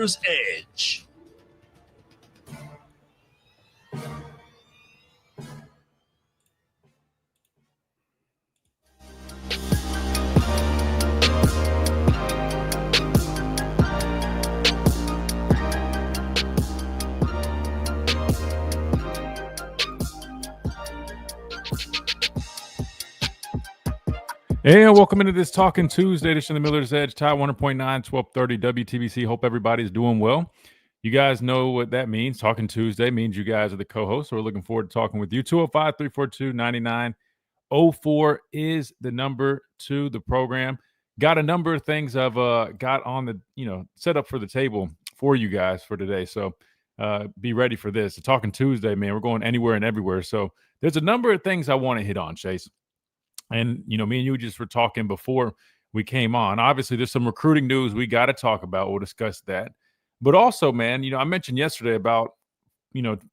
Edge. And welcome into this Talking Tuesday edition of the Miller's Edge, Tide 100.9, 1230 WTBC. Hope everybody's doing well. You guys know what that means. Talking Tuesday means you guys are the co-hosts. So we're looking forward to talking with you. 205-342-9904 is the number to the program. Got a number of things I've got on the, set up for the table for you guys for today. So be ready for this. It's Talking Tuesday, man. We're going anywhere and everywhere. So there's a number of things I want to hit on, Chase. And, me and you just were talking before we came on. Obviously, there's some recruiting news we got to talk about. We'll discuss that. But also, man, I mentioned yesterday about,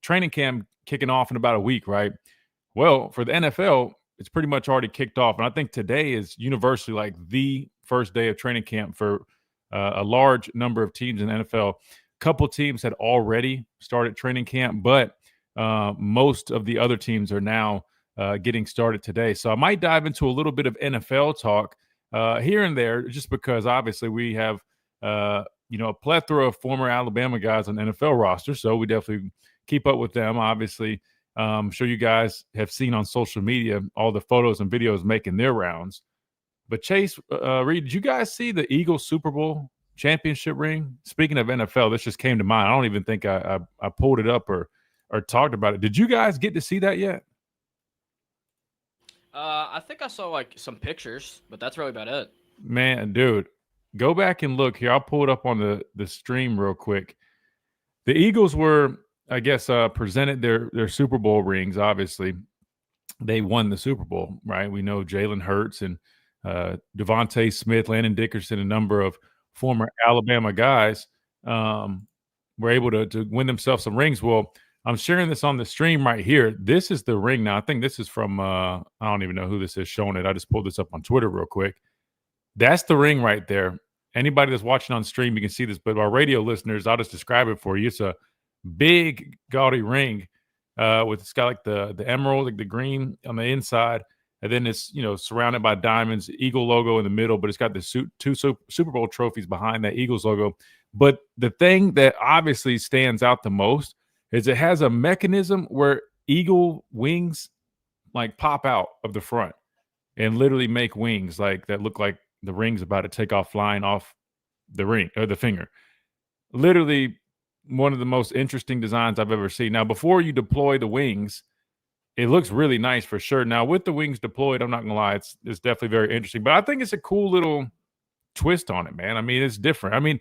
training camp kicking off in about a week, right? Well, for the NFL, it's pretty much already kicked off. And I think today is universally like the first day of training camp for a large number of teams in the NFL. A couple teams had already started training camp, but most of the other teams are now getting started today. So I might dive into a little bit of NFL talk here and there, just because obviously we have, a plethora of former Alabama guys on the NFL roster. So we definitely keep up with them. Obviously, I'm sure you guys have seen on social media all the photos and videos making their rounds. But Chase, Reed, did you guys see the Eagles Super Bowl championship ring? Speaking of NFL, this just came to mind. I don't even think I pulled it up or talked about it. Did you guys get to see that yet? I think I saw like some pictures, but that's really about it. Man, dude, go back and look here. I'll pull it up on the stream real quick. The Eagles were, I guess, presented their Super Bowl rings. Obviously, they won the Super Bowl, right? We know Jalen Hurts and Devontae Smith, Landon Dickerson, a number of former Alabama guys were able to win themselves some rings. Well, I'm sharing this on the stream right here. This is the ring now. I think this is from, I don't even know who this is showing it. I just pulled this up on Twitter real quick. That's the ring right there. Anybody that's watching on stream, you can see this. But our radio listeners, I'll just describe it for you. It's a big, gaudy ring it's got like the emerald, like the green on the inside. And then it's, surrounded by diamonds, Eagle logo in the middle. But it's got the two Super Bowl trophies behind that Eagles logo. But the thing that obviously stands out the most is it has a mechanism where eagle wings like pop out of the front and literally make wings like that look like the ring's about to take off flying off the ring or the finger. Literally one of the most interesting designs I've ever seen. Now, before you deploy the wings, it looks really nice for sure. Now, with the wings deployed, I'm not going to lie, it's definitely very interesting. But I think it's a cool little twist on it, man. I mean, it's different. I mean,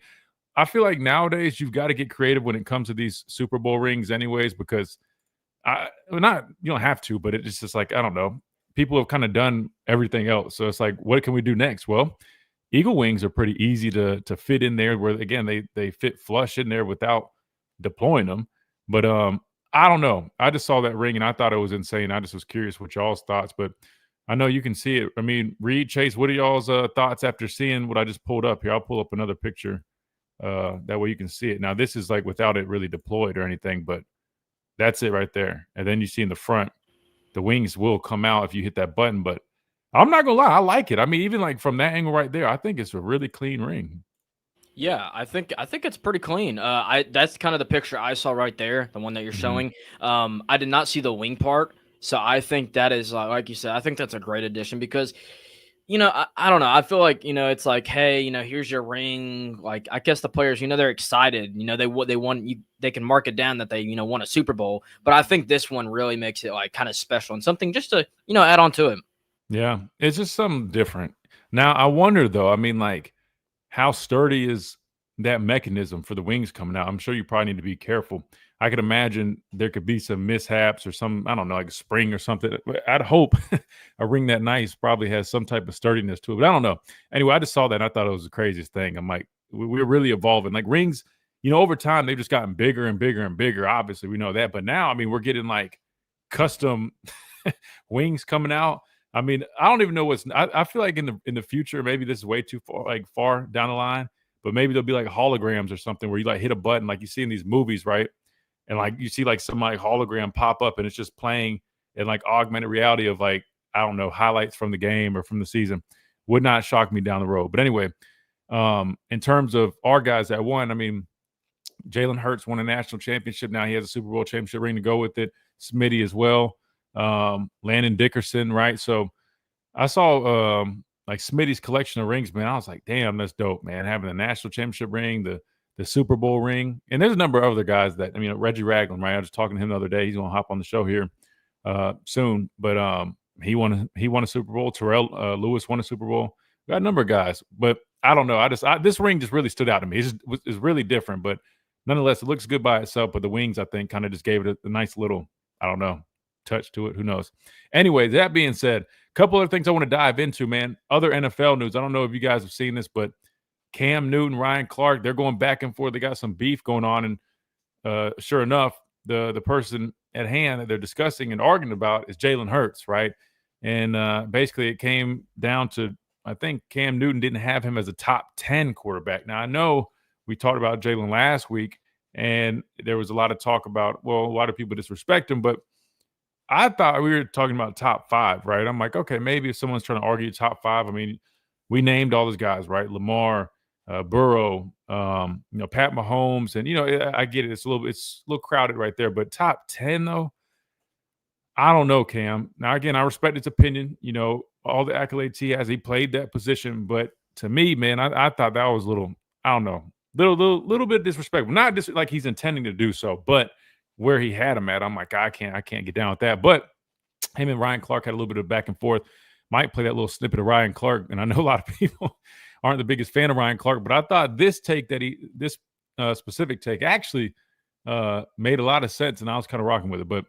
I feel like nowadays you've got to get creative when it comes to these Super Bowl rings anyways, because you don't have to, but it's just like, I don't know. People have kind of done everything else. So it's like, what can we do next? Well, eagle wings are pretty easy to fit in there where, again, they fit flush in there without deploying them. But I don't know. I just saw that ring and I thought it was insane. I just was curious what y'all's thoughts, but I know you can see it. I mean, Reed, Chase, what are y'all's thoughts after seeing what I just pulled up here? I'll pull up another picture. That way you can see it. Now, this is like without it really deployed or anything, but that's it right there. And then you see in the front, the wings will come out if you hit that button. But I'm not gonna lie, I like it. I mean, even like from that angle right there, I think it's a really clean ring. Yeah, I think it's pretty clean. That's kind of the picture I saw right there, the one that you're showing. I did not see the wing part, so I think that is like you said. I think that's a great addition because, I don't know. I feel like it's like, hey, here's your ring. Like, I guess the players, they're excited. They want you. They can mark it down that they won a Super Bowl. But I think this one really makes it like kind of special and something just to add on to it. Yeah, it's just something different. Now, I wonder though. I mean, like, how sturdy is that mechanism for the wings coming out? I'm sure you probably need to be careful. I could imagine there could be some mishaps or some, I don't know, like a spring or something. I'd hope a ring that nice probably has some type of sturdiness to it, but I don't know. Anyway, I just saw that and I thought it was the craziest thing. I'm like, we're really evolving. Like rings, over time, they've just gotten bigger and bigger and bigger. Obviously, we know that. But now, I mean, we're getting like custom wings coming out. I mean, I don't even know I feel like in the future, maybe this is way too far down the line. but maybe there'll be like holograms or something where you like hit a button like you see in these movies, right? And like you see like some like hologram pop up and it's just playing in like augmented reality of like, I don't know, highlights from the game or from the season. Would not shock me down the road. But anyway, in terms of our guys that won, I mean, Jalen Hurts won a national championship. Now he has a Super Bowl championship ring to go with it. Smitty as well. Landon Dickerson, right? So I saw like Smitty's collection of rings, man. I was like, damn, that's dope, man. Having the national championship ring, the Super Bowl ring. And there's a number of other guys that, I mean, Reggie Ragland, right? I was talking to him the other day. He's going to hop on the show here soon. But he won a Super Bowl. Terrell Lewis won a Super Bowl. We got a number of guys. But I don't know. This ring just really stood out to me. It's really different. But nonetheless, it looks good by itself. But the wings, I think, kind of just gave it a nice little, I don't know, touch to it. Who knows? Anyway, that being said, a couple other things I want to dive into, man. Other NFL news. I don't know if you guys have seen this, but Cam Newton, Ryan Clark, they're going back and forth. They got some beef going on. And sure enough, the person at hand that they're discussing and arguing about is Jalen Hurts, right? And basically it came down to, I think Cam Newton didn't have him as a top 10 quarterback. Now, I know we talked about Jalen last week, and there was a lot of talk about, well, a lot of people disrespect him, but I thought we were talking about top 5, right? I'm like, okay, maybe if someone's trying to argue top 5, I mean, we named all those guys, right? Lamar, Burrow, Pat Mahomes, and I get it. It's a little crowded right there, but top 10 though, I don't know, Cam. Now again, I respect his opinion. All the accolades he has, he played that position, but to me, man, I thought that was a little, I don't know, little bit disrespectful. Not just like he's intending to do so, but where he had him at, I'm like, I can't get down with that. But him and Ryan Clark had a little bit of back and forth. Might play that little snippet of Ryan Clark, and I know a lot of people aren't the biggest fan of Ryan Clark, but I thought this specific take actually made a lot of sense, and I was kind of rocking with it. But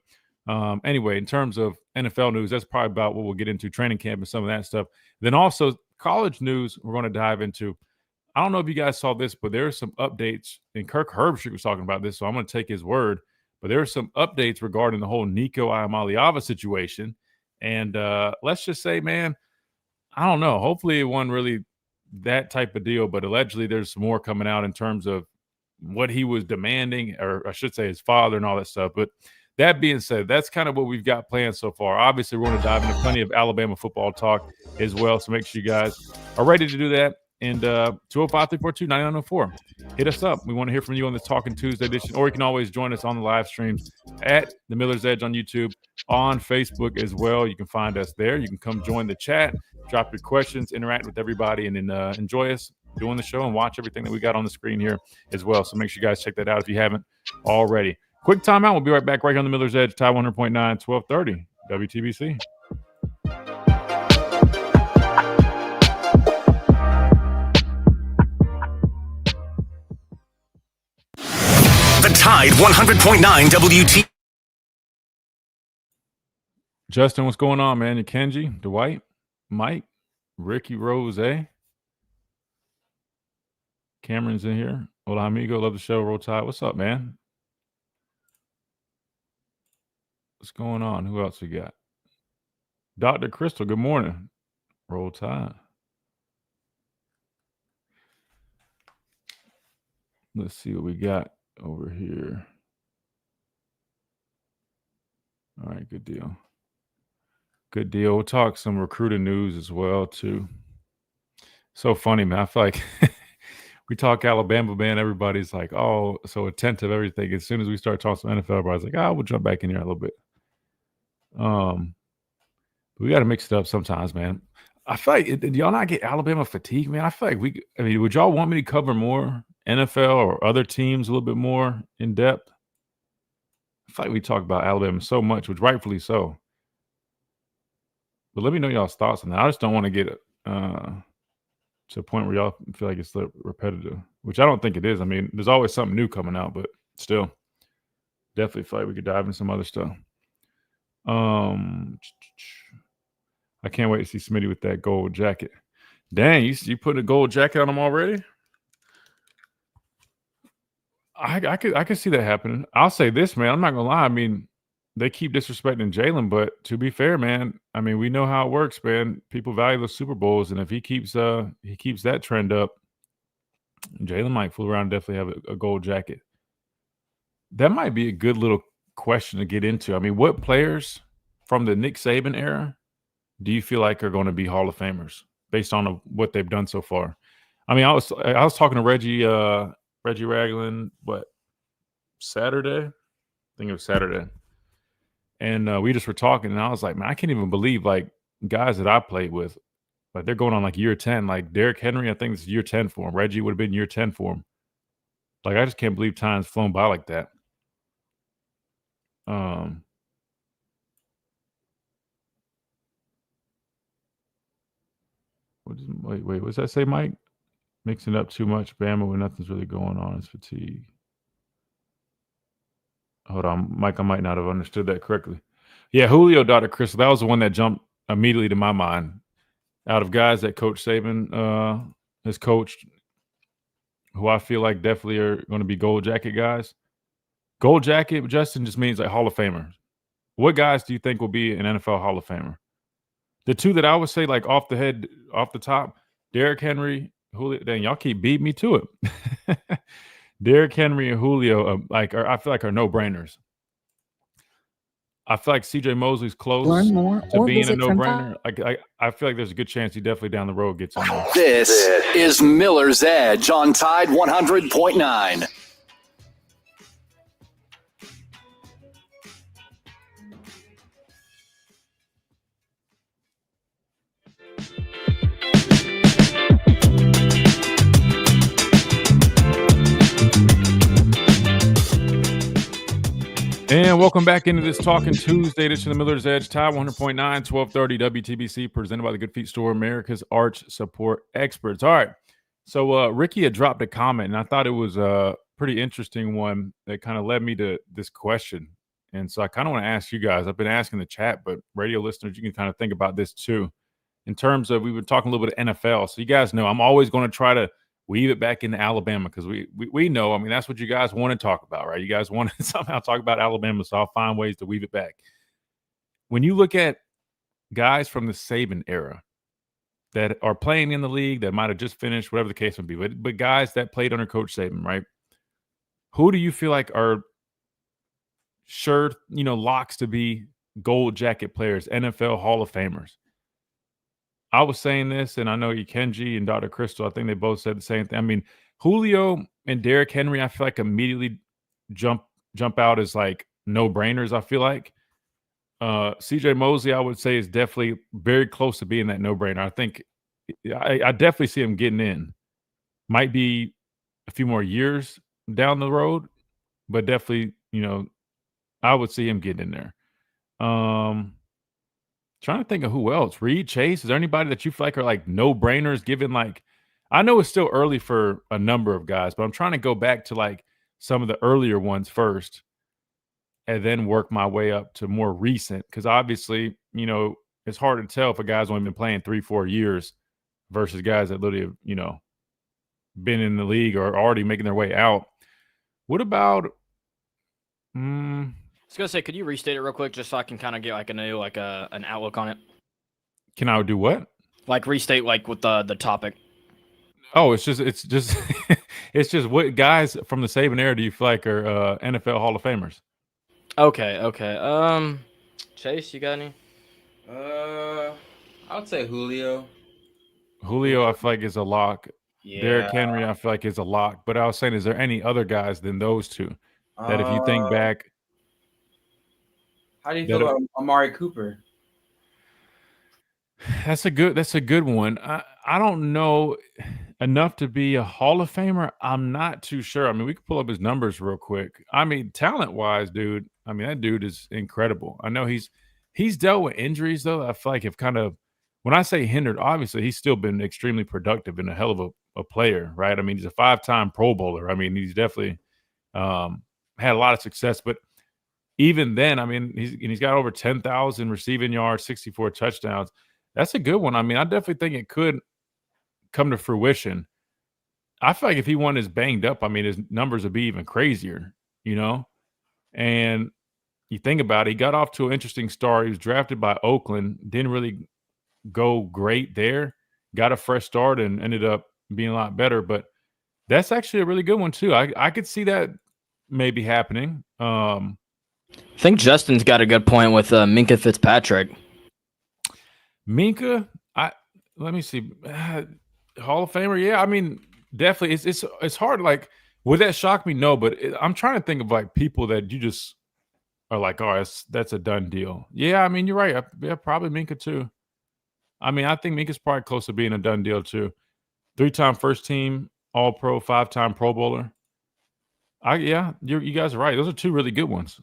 anyway, in terms of NFL news, that's probably about what we'll get into, training camp and some of that stuff. Then also college news we're going to dive into. I don't know if you guys saw this, but there are some updates, and Kirk Herbstreit was talking about this, so I'm going to take his word. But there are some updates regarding the whole Nico Iamaleava situation. And let's just say, man, I don't know. Hopefully it wasn't really that type of deal, but allegedly there's some more coming out in terms of what he was demanding, or I should say his father and all that stuff. But that being said, that's kind of what we've got planned so far. Obviously, we're going to dive into plenty of Alabama football talk as well. So make sure you guys are ready to do that. And 205-342-9904. Hit us up. We want to hear from you on this Talking Tuesday edition, or you can always join us on the live streams at The Miller's Edge on YouTube, on Facebook as well. You can find us there. You can come join the chat, drop your questions, interact with everybody, and then enjoy us doing the show and watch everything that we got on the screen here as well. So make sure you guys check that out if you haven't already. Quick timeout. We'll be right back right here on The Miller's Edge, Tide 100.9, 1230, WTBC. The Tide 100.9 WT. Justin, what's going on, man? Kenji, Dwight, Mike, Ricky Rose, Cameron's in here. Hola, amigo. Love the show. Roll Tide. What's up, man? What's going on? Who else we got? Dr. Crystal, good morning. Roll Tide. Let's see what we got over here. All right, good deal. Good deal. We'll talk some recruiting news as well, too. So funny, man. I feel like we talk Alabama, man. Everybody's like, oh, so attentive, everything. As soon as we start talking some NFL, everybody's like, we'll jump back in here a little bit. We got to mix it up sometimes, man. I feel like, do y'all not get Alabama fatigue, man? I feel like would y'all want me to cover more NFL or other teams a little bit more in depth? I feel like we talk about Alabama so much, which rightfully so. But let me know y'all's thoughts on that. I just don't want to get to a point where y'all feel like it's repetitive, which I don't think it is. I mean, there's always something new coming out, but still, definitely feel like we could dive into some other stuff. I can't wait to see Smitty with that gold jacket. Dang, you put a gold jacket on him already? I could see that happening. I'll say this, man. I'm not gonna lie. I mean, they keep disrespecting Jalen, but to be fair, man, I mean, we know how it works, man. People value the Super Bowls, and if he keeps that trend up, Jalen might fool around and definitely have a gold jacket. That might be a good little question to get into. I mean, what players from the Nick Saban era do you feel like are going to be Hall of Famers based on what they've done so far? I mean, I was talking to Reggie Ragland, Saturday? I think it was Saturday. And we just were talking, and I was like, man, I can't even believe like guys that I played with, like they're going on like year 10. Like Derrick Henry, I think it's year 10 for him. Reggie would have been year 10 for him. Like I just can't believe time's flown by like that. Wait, what's that say, Mike? Mixing up too much Bama when nothing's really going on is fatigue. Hold on, Mike, I might not have understood that correctly. Yeah, Julio, Dr. Crystal, that was the one that jumped immediately to my mind. Out of guys that Coach Saban has coached, who I feel like definitely are going to be gold jacket guys. Gold jacket, Justin, just means like Hall of Famer. What guys do you think will be an NFL Hall of Famer? The two that I would say, like off the top, Derrick Henry, Julio. Dang, y'all keep beating me to it. Derrick Henry and Julio, I feel like are no brainers. I feel like CJ Mosley's close to being a no brainer. I feel like there's a good chance he definitely down the road gets on there. This is Miller's Edge on Tide 100.9. And welcome back into this Talking Tuesday edition of the Miller's Edge, Tide 100.9, 1230 WTBC, presented by the Good Feet Store, America's arch support experts. All right, so Ricky had dropped a comment, and I thought it was a pretty interesting one that kind of led me to this question. And so I kind of want to ask you guys. I've been asking the chat, but radio listeners, you can kind of think about this too. In terms of, we've been talking a little bit of NFL. So you guys know I'm always going to try to weave it back into Alabama because we know, I mean, that's what you guys want to talk about, right? You guys want to somehow talk about Alabama, so I'll find ways to weave it back. When you look at guys from the Saban era that are playing in the league, that might have just finished, whatever the case would be, but guys that played under Coach Saban, right? Who do you feel like are sure, locks to be gold jacket players, NFL Hall of Famers? I was saying this, and I know Kenji and Dr. Crystal, I think they both said the same thing. I mean, Julio and Derrick Henry, I feel like immediately jump out as like no-brainers, I feel like. CJ Mosley, I would say, is definitely very close to being that no-brainer. I think I definitely see him getting in. Might be a few more years down the road, but definitely, I would see him getting in there. Trying to think of who else. Reed, Chase, is there anybody that you feel like are like no-brainers given like, I know it's still early for a number of guys, but I'm trying to go back to like some of the earlier ones first and then work my way up to more recent. Because obviously, it's hard to tell if a guy's only been playing 3-4 years versus guys that literally have, been in the league or already making their way out. What about I was gonna say, could you restate it real quick just so I can kind of get like an outlook on it? Can I do what? Like restate like with the topic. Oh, it's just it's just what guys from the Saban era do you feel like are NFL Hall of Famers? Okay. Chase, you got any? I would say Julio. Julio, I feel like is a lock. Yeah. Derrick Henry, I feel like is a lock. But I was saying, is there any other guys than those two that if you think back? How do you feel about Amari Cooper? That's a good one. I don't know enough to be a Hall of Famer. I'm not too sure. I mean, we could pull up his numbers real quick. I mean, talent-wise, dude, I mean, that dude is incredible. I know he's dealt with injuries, though. I feel like have kind of, when I say hindered, obviously he's still been extremely productive and a hell of a player, right? I mean, he's a 5-time Pro Bowler. I mean, he's definitely had a lot of success. But even then, I mean, he's got over 10,000 receiving yards, 64 touchdowns. That's a good one. I mean, I definitely think it could come to fruition. I feel like if he wasn't as banged up, I mean, his numbers would be even crazier, And you think about it, he got off to an interesting start. He was drafted by Oakland, didn't really go great there, got a fresh start and ended up being a lot better. But That's actually a really good one too. I could see that maybe happening. I think Justin's got a good point with Minka Fitzpatrick. Minka, let me see. Hall of Famer, yeah. I mean, definitely. It's hard. Like, would that shock me? No, but I'm trying to think of like people that you just are like, oh, that's a done deal. Yeah, I mean, you're right. Yeah, probably Minka too. I mean, I think Minka's probably close to being a done deal too. 3-time first team All Pro, 5-time Pro Bowler. Yeah, you guys are right. Those are two really good ones.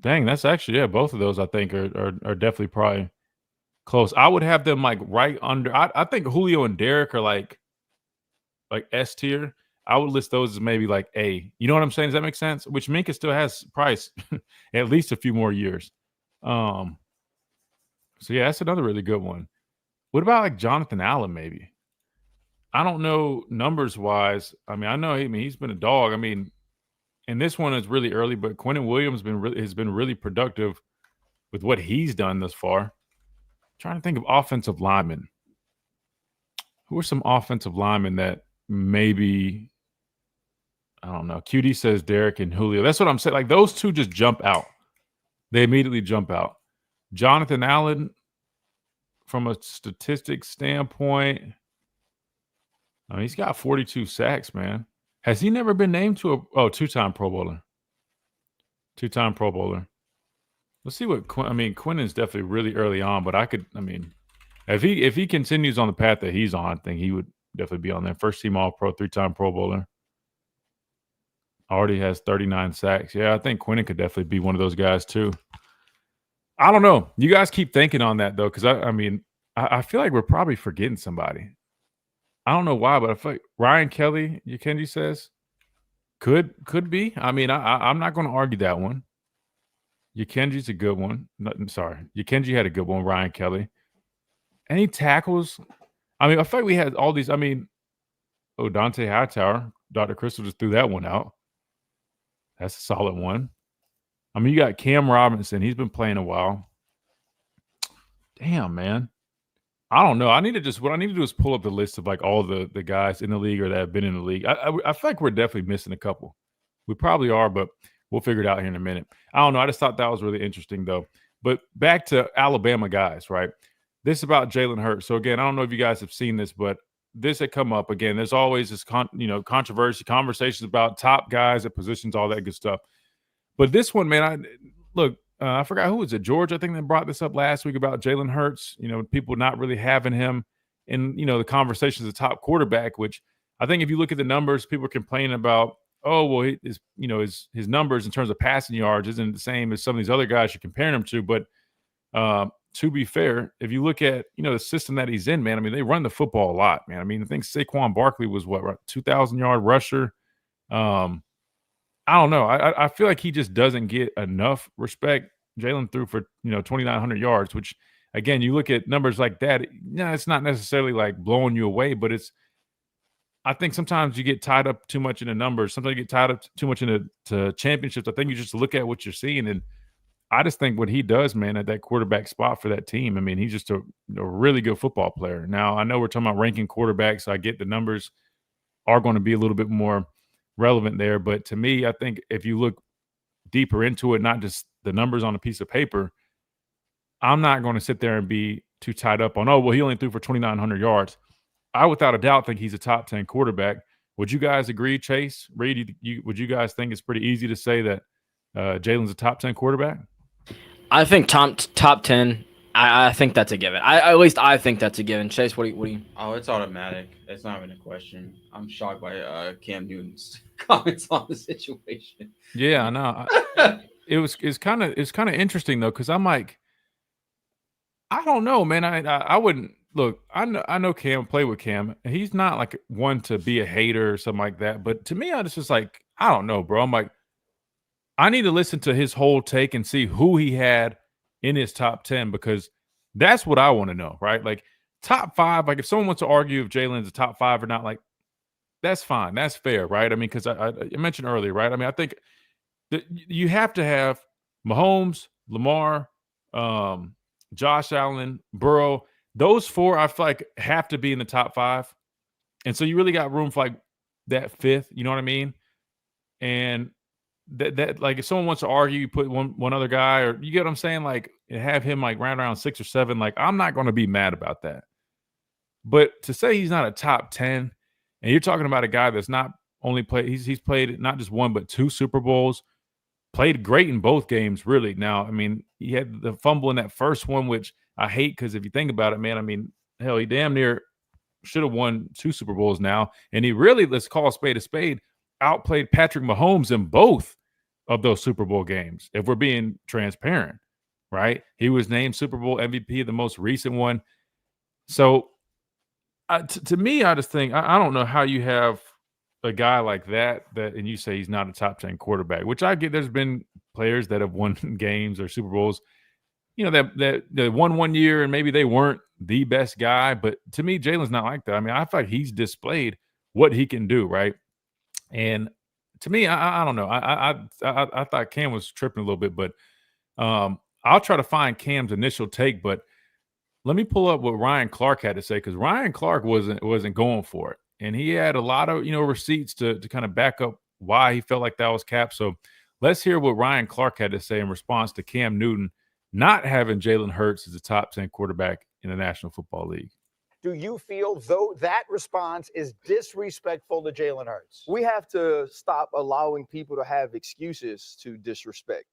Dang, that's actually both of those I think are definitely probably close. I would have them like right under. I think Julio and Derek are like S tier. I would list those as maybe like A. You know what I'm saying? Does that make sense? Which Minka still has price at least a few more years. So yeah, that's another really good one. What about like Jonathan Allen? Maybe. I don't know numbers wise. I mean, he's been a dog. I mean, and this one is really early, but Quentin Williams has been really productive with what he's done thus far. Trying to think of offensive linemen. Who are some offensive linemen that maybe, I don't know. QD says Derek and Julio. That's what I'm saying. Like those two just jump out. They immediately jump out. Jonathan Allen, from a statistics standpoint, I mean, he's got 42 sacks, man. Has he never been named to a 2-time Pro Bowler? 2-time Pro Bowler. Let's see what Quinnen's definitely really early on, but if he continues on the path that he's on, I think he would definitely be on there. First team All Pro, 3-time Pro Bowler. Already has 39 sacks. Yeah, I think Quinnen could definitely be one of those guys too. I don't know. You guys keep thinking on that though, because I feel like we're probably forgetting somebody. I don't know why, but I feel like Ryan Kelly, Kenji says, could be. I mean, I'm not going to argue that one. Kenji's a good one. I'm sorry. Kenji had a good one, Ryan Kelly. Any tackles? I mean, I feel like we had all these. I mean, Dante Hightower, Dr. Crystal just threw that one out. That's a solid one. I mean, you got Cam Robinson. He's been playing a while. Damn, man. I don't know. What I need to do is pull up the list of like all the guys in the league or that have been in the league. I feel like we're definitely missing a couple. We probably are, but we'll figure it out here in a minute. I don't know. I just thought that was really interesting though. But back to Alabama guys, right? This is about Jalen Hurts. So again, I don't know if you guys have seen this, but this had come up again. There's always this controversy, conversations about top guys at positions, all that good stuff. But this one, man, I forgot who was it. George, I think, that brought this up last week about Jalen Hurts. People not really having him in the conversation as a top quarterback. Which I think if you look at the numbers, people are complaining about. Oh well, his numbers in terms of passing yards isn't the same as some of these other guys you're comparing him to. But to be fair, if you look at the system that he's in, man, I mean they run the football a lot, man. I mean I think Saquon Barkley was 2,000-yard rusher. I don't know. I feel like he just doesn't get enough respect. Jalen threw for 2,900 yards, which again, you look at numbers like that. It's not necessarily like blowing you away, but I think sometimes you get tied up too much in the numbers. Sometimes you get tied up too much in the championships. I think you just look at what you're seeing, and I just think what he does, man, at that quarterback spot for that team. I mean, he's just a really good football player. Now, I know we're talking about ranking quarterbacks. So I get the numbers are going to be a little bit more relevant there. But to me, I think if you look deeper into it, not just the numbers on a piece of paper, I'm not going to sit there and be too tied up on, he only threw for 2,900 yards. I, without a doubt, think he's a top 10 quarterback. Would you guys agree, Chase? Reed, would you guys think it's pretty easy to say that Jalen's a top 10 quarterback? I think top 10. I think that's a given. At least I think that's a given. Chase, what do you? Oh, it's automatic. It's not even a question. I'm shocked by Cam Newton's comments on the situation. Yeah, I know. It's kind of interesting though, because I'm like, I don't know, man. I wouldn't look. I know Cam, play with Cam. He's not like one to be a hater or something like that. But to me, I just like, I don't know, bro. I'm like, I need to listen to his whole take and see who he had in his top 10, because that's what I want to know, right? Like top 5, like if someone wants to argue if Jalen's a top 5 or not, like that's fine. That's fair, right? I mean, because I mentioned earlier, right? I mean, I think that you have to have Mahomes, Lamar, Josh Allen, Burrow. Those 4, I feel like, have to be in the top 5. And so you really got room for like that fifth. You know what I mean? And that like if someone wants to argue, you put one other guy, or you get what I'm saying, like have him like round around 6 or 7. Like I'm not going to be mad about that. But to say he's not a top 10, and you're talking about a guy that's not only played, he's played not just one but 2 Super Bowls, played great in both games, really. Now, I mean, he had the fumble in that first one, which I hate because if you think about it, man, I mean, hell, he damn near should have won 2 Super Bowls now, and he really, let's call a spade, outplayed Patrick Mahomes in both of those Super Bowl games. If we're being transparent, right? He was named Super Bowl MVP, the most recent one. So to me, I just think I don't know how you have a guy like that and you say he's not a top 10 quarterback, which I get. There's been players that have won games or Super Bowls, you know, that won one year and maybe they weren't the best guy. But to me, Jalen's not like that. I mean, I feel like he's displayed what he can do, right? And to me, I don't know. I thought Cam was tripping a little bit, but I'll try to find Cam's initial take. But let me pull up what Ryan Clark had to say, because Ryan Clark wasn't going for it, and he had a lot of receipts to kind of back up why he felt like that was cap. So let's hear what Ryan Clark had to say in response to Cam Newton not having Jalen Hurts as a top 10 quarterback in the National Football League. Do you feel though that response is disrespectful to Jalen Hurts? We have to stop allowing people to have excuses to disrespect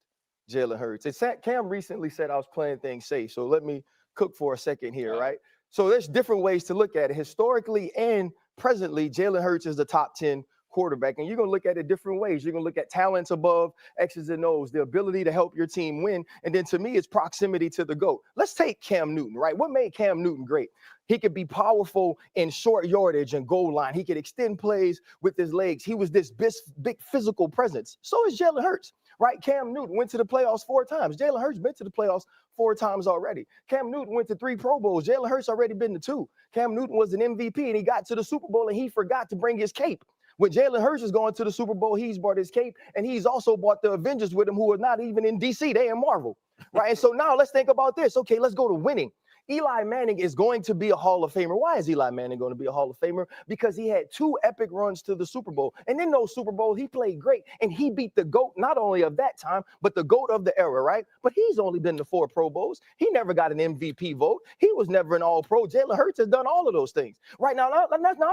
Jalen Hurts. Cam recently said I was playing things safe, so let me cook for a second here, right? So there's different ways to look at it. Historically and presently, Jalen Hurts is the top 10 quarterback, and you're going to look at it different ways. You're going to look at talents above X's and O's, the ability to help your team win, and then to me, it's proximity to the GOAT. Let's take Cam Newton, right? What made Cam Newton great? He could be powerful in short yardage and goal line. He could extend plays with his legs. He was this big physical presence. So is Jalen Hurts, right? Cam Newton went to the playoffs 4 times. Jalen Hurts been to the playoffs 4 times already. Cam Newton went to 3 Pro Bowls. Jalen Hurts already been to 2. Cam Newton was an MVP, and he got to the Super Bowl, and he forgot to bring his cape. When Jalen Hurts is going to the Super Bowl, he's brought his cape, and he's also brought the Avengers with him, who are not even in DC. They in Marvel, right? And so now let's think about this. Okay, let's go to winning. Eli Manning is going to be a Hall of Famer. Why is Eli Manning going to be a Hall of Famer? Because he had 2 epic runs to the Super Bowl. And in those Super Bowls, he played great. And he beat the GOAT, not only of that time, but the GOAT of the era, right? But he's only been to 4 Pro Bowls. He never got an MVP vote. He was never an All-Pro. Jalen Hurts has done all of those things. Right now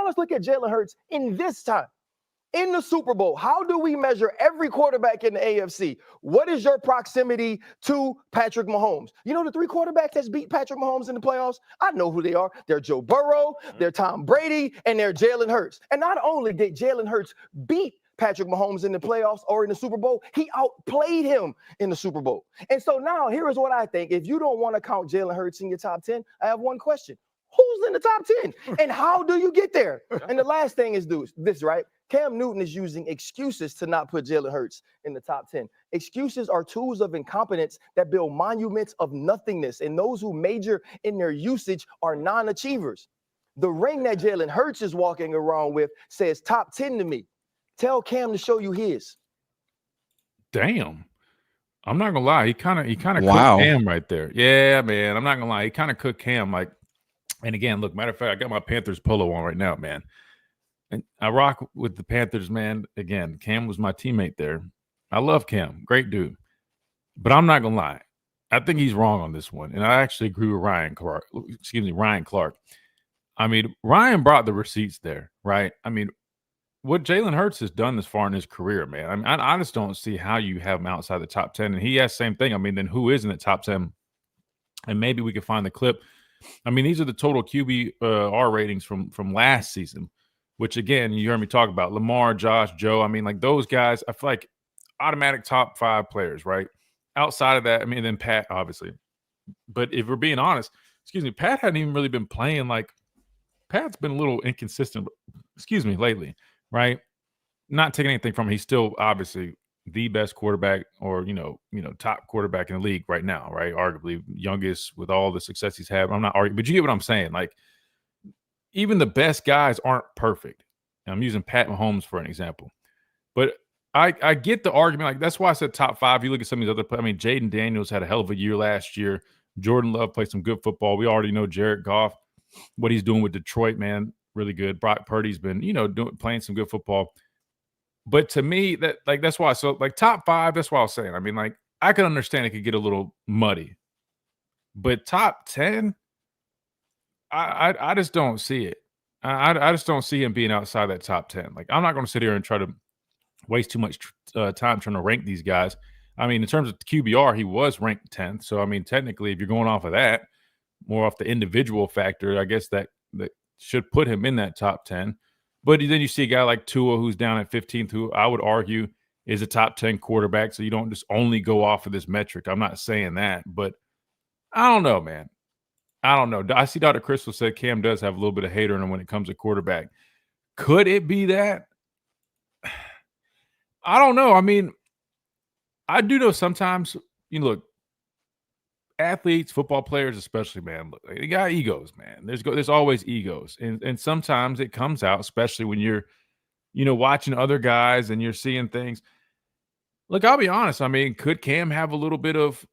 let's look at Jalen Hurts in this time. In the Super Bowl, how do we measure every quarterback in the AFC? What is your proximity to Patrick Mahomes? You know the 3 quarterbacks that's beat Patrick Mahomes in the playoffs? I know who they are. They're Joe Burrow, they're Tom Brady, and they're Jalen Hurts. And not only did Jalen Hurts beat Patrick Mahomes in the playoffs or in the Super Bowl, he outplayed him in the Super Bowl. And so now here is what I think. If you don't want to count Jalen Hurts in your top 10, I have one question. Who's in the top 10? And how do you get there? And the last thing is this, right? Cam Newton is using excuses to not put Jalen Hurts in the top 10. Excuses are tools of incompetence that build monuments of nothingness, and those who major in their usage are non-achievers. The ring that Jalen Hurts is walking around with says top 10 to me. Tell Cam to show you his. Damn. I'm not gonna lie. He kind of Wow. cooked Cam right there. Yeah, man. I'm not gonna lie. He kind of cooked Cam. Like, and again, look, matter of fact, I got my Panthers polo on right now, man. And I rock with the Panthers, man. Again, Cam was my teammate there. I love Cam. Great dude. But I'm not going to lie. I think he's wrong on this one. And I actually agree with Ryan Clark. I mean, Ryan brought the receipts there, right? I mean, what Jalen Hurts has done this far in his career, man. I mean, I just don't see how you have him outside the top 10. And he has the same thing. I mean, then who is in the top 10? And maybe we can find the clip. I mean, these are the total QBR ratings from last season, which, again, you heard me talk about Lamar, Josh, Joe. I mean, like those guys, I feel like automatic top 5 players, right? Outside of that, I mean, then Pat, obviously. But if we're being honest, Pat hadn't even really been playing. Like, Pat's been a little inconsistent, lately, right? Not taking anything from him. He's still obviously the best quarterback or, top quarterback in the league right now, right? Arguably youngest with all the success he's had. I'm not arguing, but you get what I'm saying. Like, even the best guys aren't perfect. And I'm using Pat Mahomes for an example. But I get the argument. Like, that's why I said top 5. You look at some of these other – I mean, Jaden Daniels had a hell of a year last year. Jordan Love played some good football. We already know Jared Goff, what he's doing with Detroit, man. really good. Brock Purdy's been, playing some good football. But to me, that's why. So like top 5, that's what I was saying. I mean, like I can understand it could get a little muddy, but top 10, I just don't see it. I just don't see him being outside that top 10. Like I'm not going to sit here and try to waste too much time trying to rank these guys. I mean, in terms of QBR, he was ranked 10th. So I mean, technically, if you're going off of that, more off the individual factor, I guess that should put him in that top 10. But then you see a guy like Tua who's down at 15th, who I would argue is a top 10 quarterback. So you don't just only go off of this metric. I'm not saying that, but I don't know, man. I don't know. I see Dr. Crystal said Cam does have a little bit of hater in him when it comes to quarterback. Could it be that? I don't know. I mean, I do know sometimes, look, athletes, football players especially, man, look, they got egos, man. There's always egos. And sometimes it comes out, especially when you're, watching other guys and you're seeing things. Look, I'll be honest. I mean, could Cam have a little bit of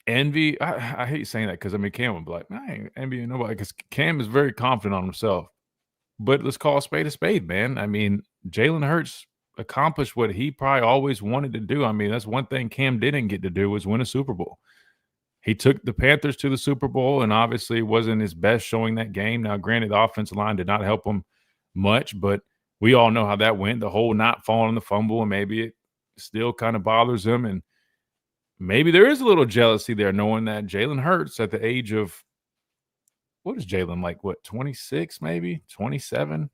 envy? I hate saying that because, I mean, Cam would be like, I ain't envying nobody because Cam is very confident on himself. But let's call a spade, man. I mean, Jalen Hurts accomplished what he probably always wanted to do. I mean, that's one thing Cam didn't get to do was win a Super Bowl. He took the Panthers to the Super Bowl and obviously wasn't his best showing that game. Now, granted, the offensive line did not help him much, but we all know how that went. The whole not falling the fumble, and maybe it still kind of bothers him. And maybe there is a little jealousy there knowing that Jalen Hurts at the age of, what is Jalen, like, 26 maybe, 27?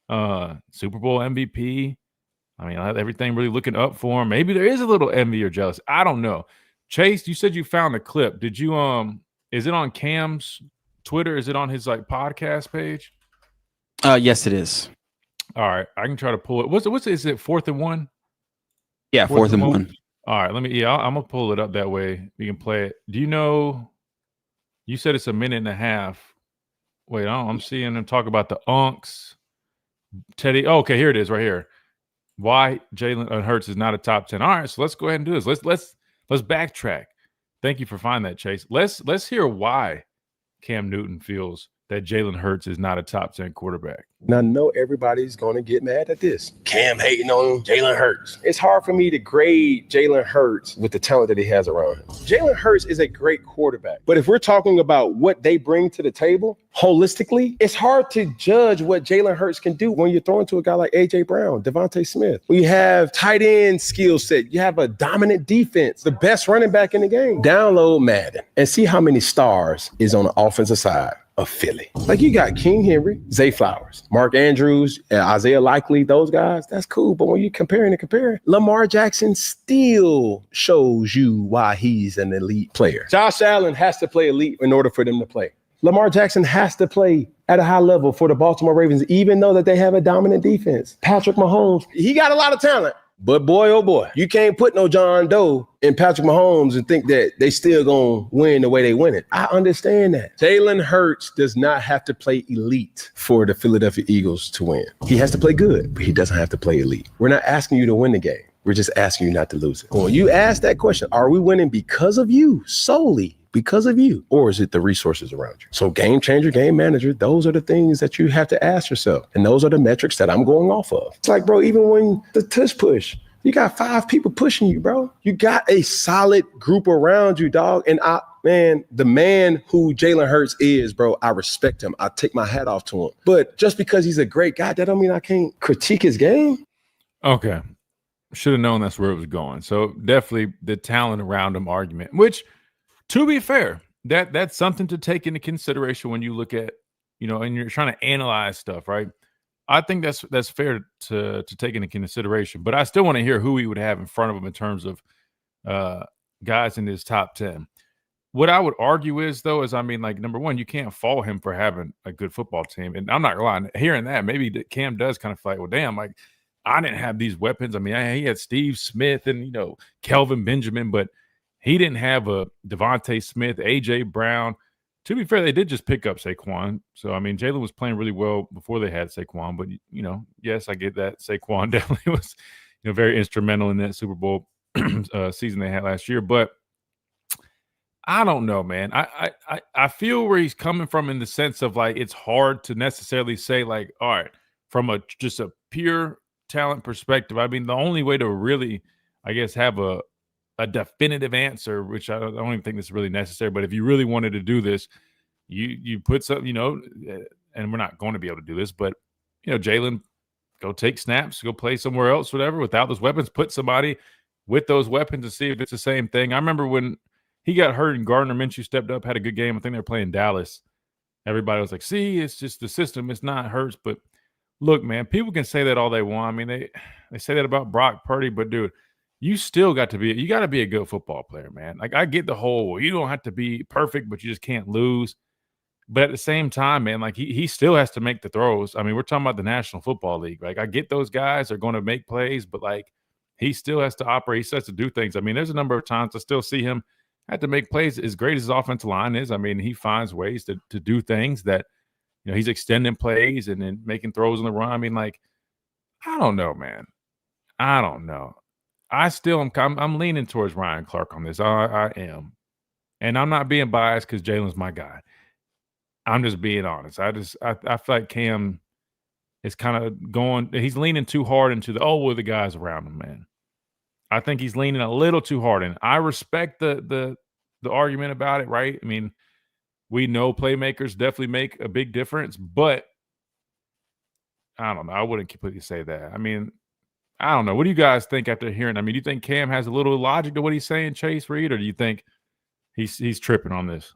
Super Bowl MVP. I mean, everything really looking up for him. Maybe there is a little envy or jealousy. I don't know. Chase, you said you found the clip. Did you is it on Cam's Twitter? Is it on his podcast page? Yes, it is. All right, I can try to pull it. Is it 4th and 1? Yeah, fourth and one. All right, I'm gonna pull it up that way you can play it. Do you know? You said it's a minute and a half. Wait, I'm seeing him talk about the Unks. Teddy. Oh, okay, here it is, right here. Why Jalen Hurts is not a top 10. All right, so let's go ahead and do this. Let's backtrack. Thank you for finding that, Chase. Let's hear why Cam Newton feels that Jalen Hurts is not a top 10 quarterback. Now, I know everybody's going to get mad at this. Cam hating on Jalen Hurts. It's hard for me to grade Jalen Hurts with the talent that he has around him. Jalen Hurts is a great quarterback. But if we're talking about what they bring to the table holistically, it's hard to judge what Jalen Hurts can do when you're throwing to a guy like A.J. Brown, Devontae Smith. When you have tight end skill set, you have a dominant defense, the best running back in the game. Download Madden and see how many stars is on the offensive side of Philly. Like you got King Henry, Zay Flowers, Mark Andrews, and Isaiah Likely, those guys, that's cool. But when you're comparing, Lamar Jackson still shows you why he's an elite player. Josh Allen has to play elite in order for them to play. Lamar Jackson has to play at a high level for the Baltimore Ravens, even though that they have a dominant defense. Patrick Mahomes, he got a lot of talent. But boy, oh boy, you can't put no John Doe in Patrick Mahomes and think that they still gonna win the way they win it. I understand that. Jalen Hurts does not have to play elite for the Philadelphia Eagles to win. He has to play good, but he doesn't have to play elite. We're not asking you to win the game. We're just asking you not to lose it. When you ask that question, are we winning because of you solely? Because of you, or is it the resources around you? So game changer, game manager, those are the things that you have to ask yourself. And those are the metrics that I'm going off of. It's like, bro, even when the tush push, you got 5 people pushing you, bro. You got a solid group around you, dog. And the man who Jalen Hurts is, bro, I respect him. I take my hat off to him. But just because he's a great guy, that don't mean I can't critique his game. Okay. Should have known that's where it was going. So definitely the talent around him argument, which, to be fair, that's something to take into consideration when you look at, and you're trying to analyze stuff, right? I think that's fair to take into consideration, but I still want to hear who he would have in front of him in terms of guys in his top 10. What I would argue is, though, number one, you can't fault him for having a good football team. And I'm not gonna lie, hearing that, maybe Cam does kind of feel like, well, damn, like I didn't have these weapons. I mean, he had Steve Smith and, Kelvin Benjamin, but he didn't have a Devontae Smith, A.J. Brown. To be fair, they did just pick up Saquon. So, I mean, Jalen was playing really well before they had Saquon. But, yes, I get that. Saquon definitely was, very instrumental in that Super Bowl season they had last year. But I don't know, man. I feel where he's coming from in the sense of like it's hard to necessarily say like, all right, from just a pure talent perspective. I mean, the only way to really, I guess, have a definitive answer, which I don't even think this is really necessary. But if you really wanted to do this, you put some, and we're not going to be able to do this, but Jalen, go take snaps, go play somewhere else, whatever. Without those weapons, put somebody with those weapons to see if it's the same thing. I remember when he got hurt and Gardner Minshew stepped up, had a good game. I think they were playing Dallas. Everybody was like, see, it's just the system. It's not Hurts. But look, man, people can say that all they want. I mean, they say that about Brock Purdy, but dude, you got to be a good football player, man. Like I get the whole, you don't have to be perfect, but you just can't lose. But at the same time, man, like he still has to make the throws. I mean, we're talking about the National Football League. Like I get those guys are going to make plays, but like he still has to operate. He still has to do things. I mean, there's a number of times I still see him have to make plays as great as his offensive line is. I mean, he finds ways to do things that, he's extending plays and then making throws on the run. I mean, like, I don't know, man. I don't know. I still am. I'm leaning towards Ryan Clark on this. I am. And I'm not being biased because Jalen's my guy. I'm just being honest. I feel like Cam is kind of he's leaning too hard into the guys around him, man. I think he's leaning a little too hard. And I respect the argument about it, right? I mean, we know playmakers definitely make a big difference, but I don't know. I wouldn't completely say that. I mean, I don't know. What do you guys think after hearing? I mean, do you think Cam has a little logic to what he's saying, Chase Reed, or do you think he's tripping on this?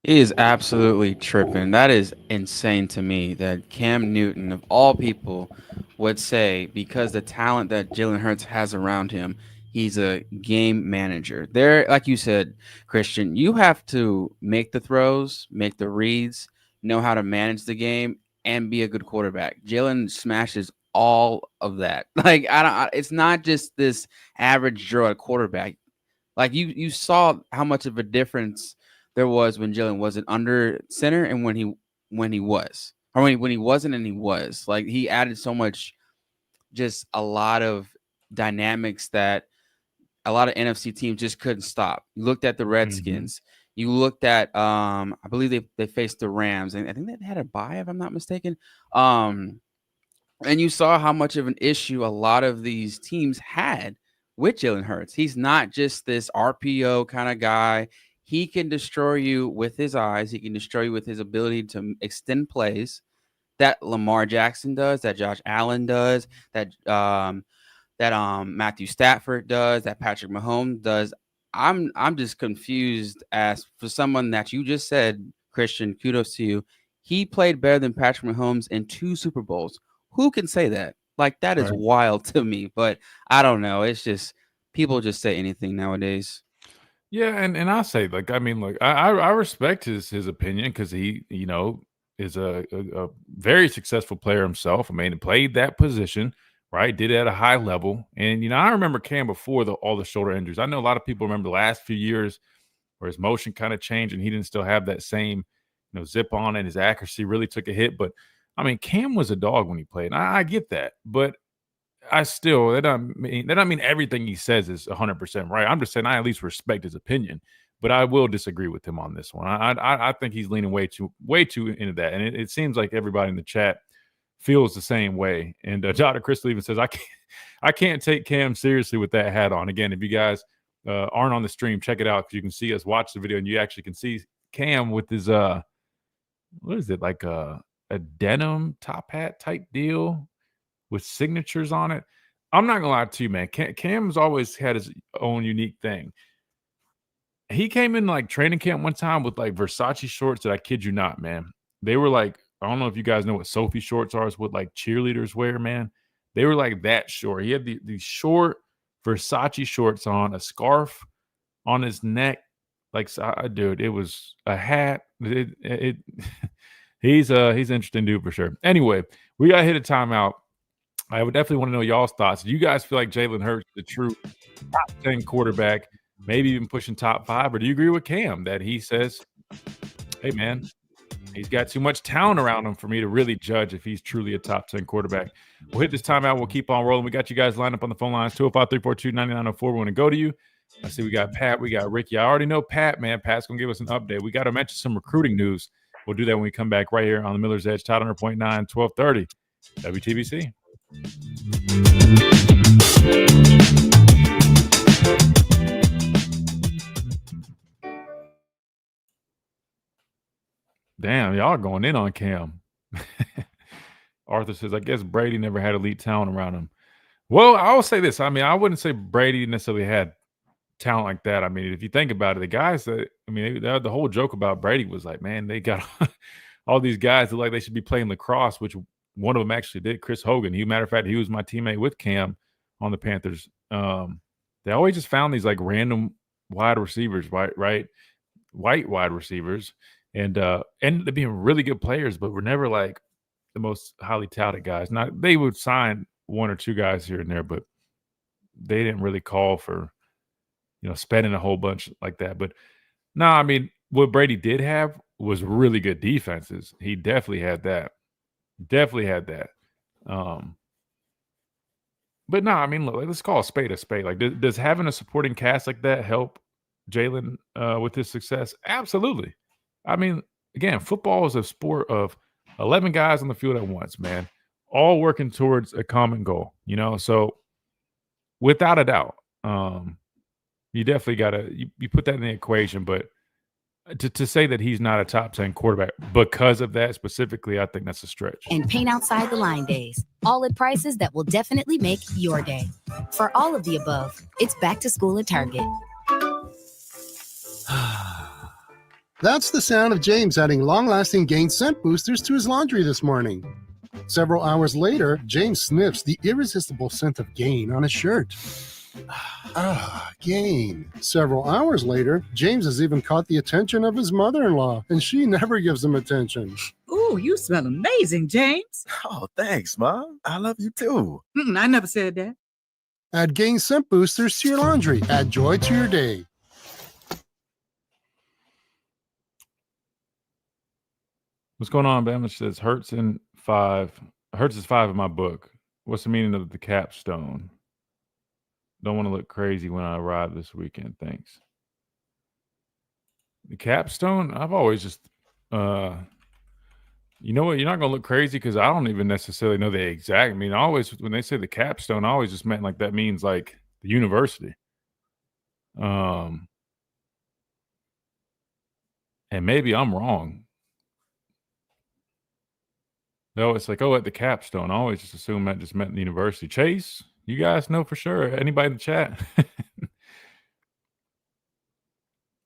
He is absolutely tripping. That is insane to me that Cam Newton, of all people, would say because the talent that Jalen Hurts has around him, he's a game manager. There, like you said, Christian, you have to make the throws, make the reads, know how to manage the game, and be a good quarterback. Jalen smashes all of that. Like it's not just this average Joe at quarterback. Like you saw how much of a difference there was when Jalen wasn't under center and when he was, or when he wasn't and he was. Like he added so much, just a lot of dynamics that a lot of NFC teams just couldn't stop. You looked at the Redskins. Mm-hmm. You looked at I believe they faced the Rams, and I think they had a bye if I'm not mistaken. And you saw how much of an issue a lot of these teams had with Jalen Hurts. He's not just this RPO kind of guy. He can destroy you with his eyes. He can destroy you with his ability to extend plays that Lamar Jackson does, that Josh Allen does, that Matthew Stafford does, that Patrick Mahomes does. I'm just confused as for someone that you just said, Christian, kudos to you. He played better than Patrick Mahomes in 2 Super Bowls. Who can say that? Like, that is wild to me, but I don't know. It's just people just say anything nowadays. Yeah, and I say, like, I mean, look, I respect his opinion because he, is a very successful player himself. I mean, he played that position, right? Did it at a high level. And, I remember Cam before all the shoulder injuries. I know a lot of people remember the last few years where his motion kind of changed and he didn't still have that same, zip on, and his accuracy really took a hit. But, I mean, Cam was a dog when he played. And I get that. But I still, that don't mean everything he says is 100% right. I'm just saying I at least respect his opinion, but I will disagree with him on this one. I think he's leaning way too into that, and it seems like everybody in the chat feels the same way. And Dr. Crystal even says I can't take Cam seriously with that hat on. Again, if you guys aren't on the stream, check it out because you can see us watch the video, and you actually can see Cam with his what is it, like a denim top hat type deal with signatures on it. I'm not gonna lie to you, man. Cam's always had his own unique thing. He came in like training camp one time with like Versace shorts that I kid you not, man. They were like, I don't know if you guys know what Sophie shorts are. It's what like cheerleaders wear, man. They were like that short. He had these short Versace shorts on, a scarf on his neck. Like, dude, it was a hat. He's an interesting dude for sure. Anyway, we got to hit a timeout. I would definitely want to know y'all's thoughts. Do you guys feel like Jalen Hurts is the true top 10 quarterback, maybe even pushing top 5? Or do you agree with Cam that he says, hey, man, he's got too much talent around him for me to really judge if he's truly a top 10 quarterback? We'll hit this timeout. We'll keep on rolling. We got you guys lined up on the phone lines, 205-342-9904. We want to go to you. I see we got Pat, we got Ricky. I already know Pat, man. Pat's going to give us an update. We got to mention some recruiting news. We'll do that when we come back right here on the Miller's Edge, Tide 100.9, 1230, WTBC. Damn, y'all going in on Cam. Arthur says, I guess Brady never had elite talent around him. Well, I'll say this. I mean, I wouldn't say Brady necessarily had talent like that. I mean, if you think about it, the guys that, I mean, the whole joke about Brady was like, man, they got all these guys that like they should be playing lacrosse, which one of them actually did, Chris Hogan. Matter of fact, he was my teammate with Cam on the Panthers. They always just found these like random wide receivers, right? White wide receivers, and ended up being really good players, but were never like the most highly touted guys. Not they would sign one or two guys here and there, but they didn't really call for, spending a whole bunch like that. But no, I mean, what Brady did have was really good defenses. He definitely had that. But no, I mean, look, let's call a spade a spade. Like, does having a supporting cast like that help Jalen with his success? Absolutely. I mean, again, football is a sport of 11 guys on the field at once, man, all working towards a common goal, So without a doubt, you definitely got to you put that in the equation. But to say that he's not a top 10 quarterback because of that specifically, I think that's a stretch. And paint outside the line days, all at prices that will definitely make your day. For all of the above, it's back to school at Target. That's the sound of James adding long-lasting Gain scent boosters to his laundry this morning. Several hours later, James sniffs the irresistible scent of Gain on his shirt. Gain. Several hours later, James has even caught the attention of his mother-in-law, and she never gives him attention. Ooh, you smell amazing, James. Oh, thanks, Mom. I love you too. I never said that. Add Gain scent boosters to your laundry. Add joy to your day. What's going on, Ben? It says Hertz is 5 in my book. What's the meaning of the capstone? Don't want to look crazy when I arrive this weekend. Thanks. The capstone, I've always just, you know what? You're not going to look crazy because I don't even necessarily know the exact. I mean, when they say the capstone, I always just meant like that means like the university. And maybe I'm wrong. No, it's like, at the capstone. I always just assume that just meant the university. Chase, you guys know for sure. Anybody in the chat?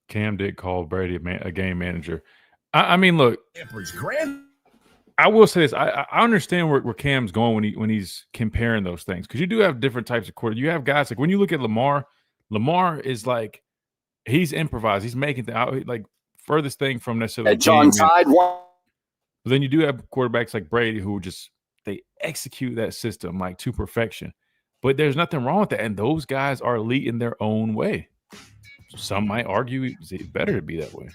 Cam did call Brady a game manager. I mean, look, I will say this. I understand where Cam's going when he's comparing those things, because you do have different types of quarterbacks. You have guys like when you look at Lamar is like he's improvised. He's making the like furthest thing from necessarily John Tide one. But then you do have quarterbacks like Brady who they execute that system like to perfection. But there's nothing wrong with that. And those guys are elite in their own way. Some might argue it's better to be that way.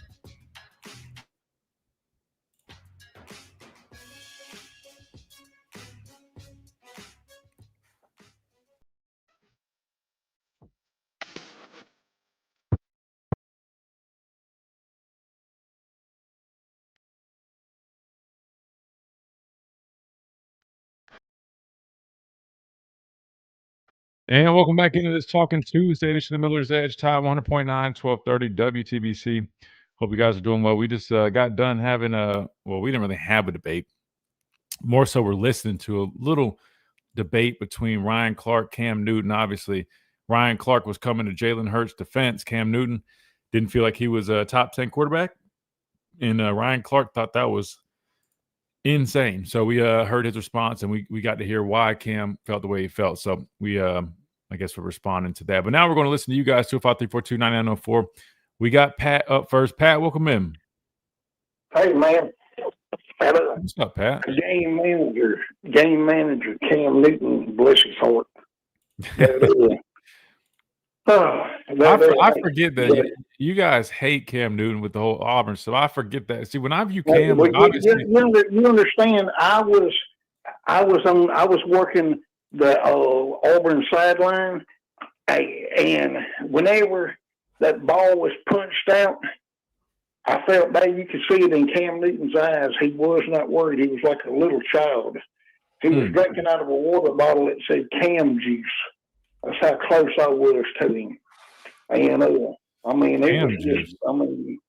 And welcome back into this Talking Tuesday edition of Miller's Edge, Tide 100.9, 1230 WTBC. Hope you guys are doing well. We just got done having we didn't really have a debate. More so we're listening to a little debate between Ryan Clark, Cam Newton. Obviously, Ryan Clark was coming to Jalen Hurts' defense. Cam Newton didn't feel like he was a top 10 quarterback. And Ryan Clark thought that was insane. So we heard his response, and we got to hear why Cam felt the way he felt. So we I guess we're responding to that. But now we're going to listen to you guys, 253-429-9904. We got Pat up first. Pat, welcome in. Hey, man. What's up, Pat? Game manager Cam Newton, bless his heart. I forget that you guys hate Cam Newton with the whole Auburn stuff. I forget that. See, when I view Cam, you understand? I was working the Auburn sideline, And whenever that ball was punched out, I felt, Dave, you could see it in Cam Newton's eyes. He was not worried. He was like a little child. He was drinking out of a water bottle that said Cam juice. That's how close I was to him. And I mean, it Cam was juice. just, I mean,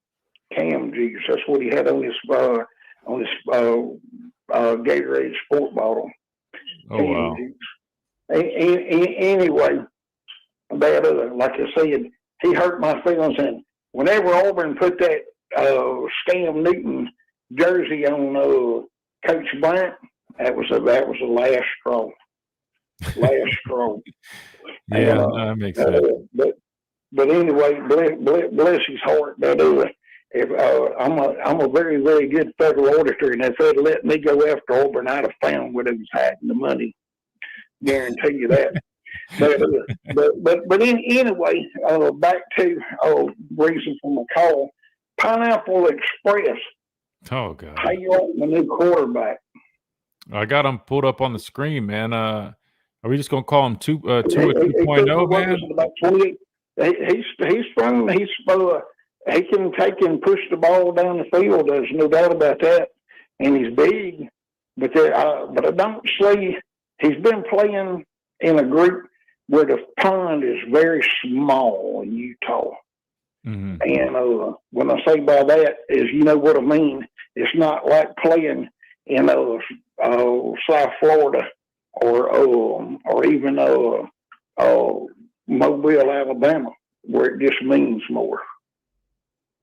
Cam juice. That's what he had on his Gatorade sport bottle. Oh, Cam wow. juice. Anyway, that like I said, he hurt my feelings. And whenever Auburn put that Cam Newton jersey on Coach Bryant, that was the last straw. Last straw. Yeah, And, that makes sense. But anyway, bless his heart. I'm a very, very good federal auditor, and if they'd let me go after Auburn, I'd have found where they was hiding the money. Guarantee you that. But anyway, back to reason for my call. Pineapple Express. Oh, God. How you like the new quarterback? I got him pulled up on the screen, man. Are we just going to call him 2 or 2.0, man? About 28. He's strong. He can take and push the ball down the field. There's no doubt about that. And he's big, but I don't see. He's been playing in a group where the pond is very small in Utah. Mm-hmm. And when I say by that is, you know what I mean. It's not like playing in South Florida or even Mobile, Alabama, where it just means more.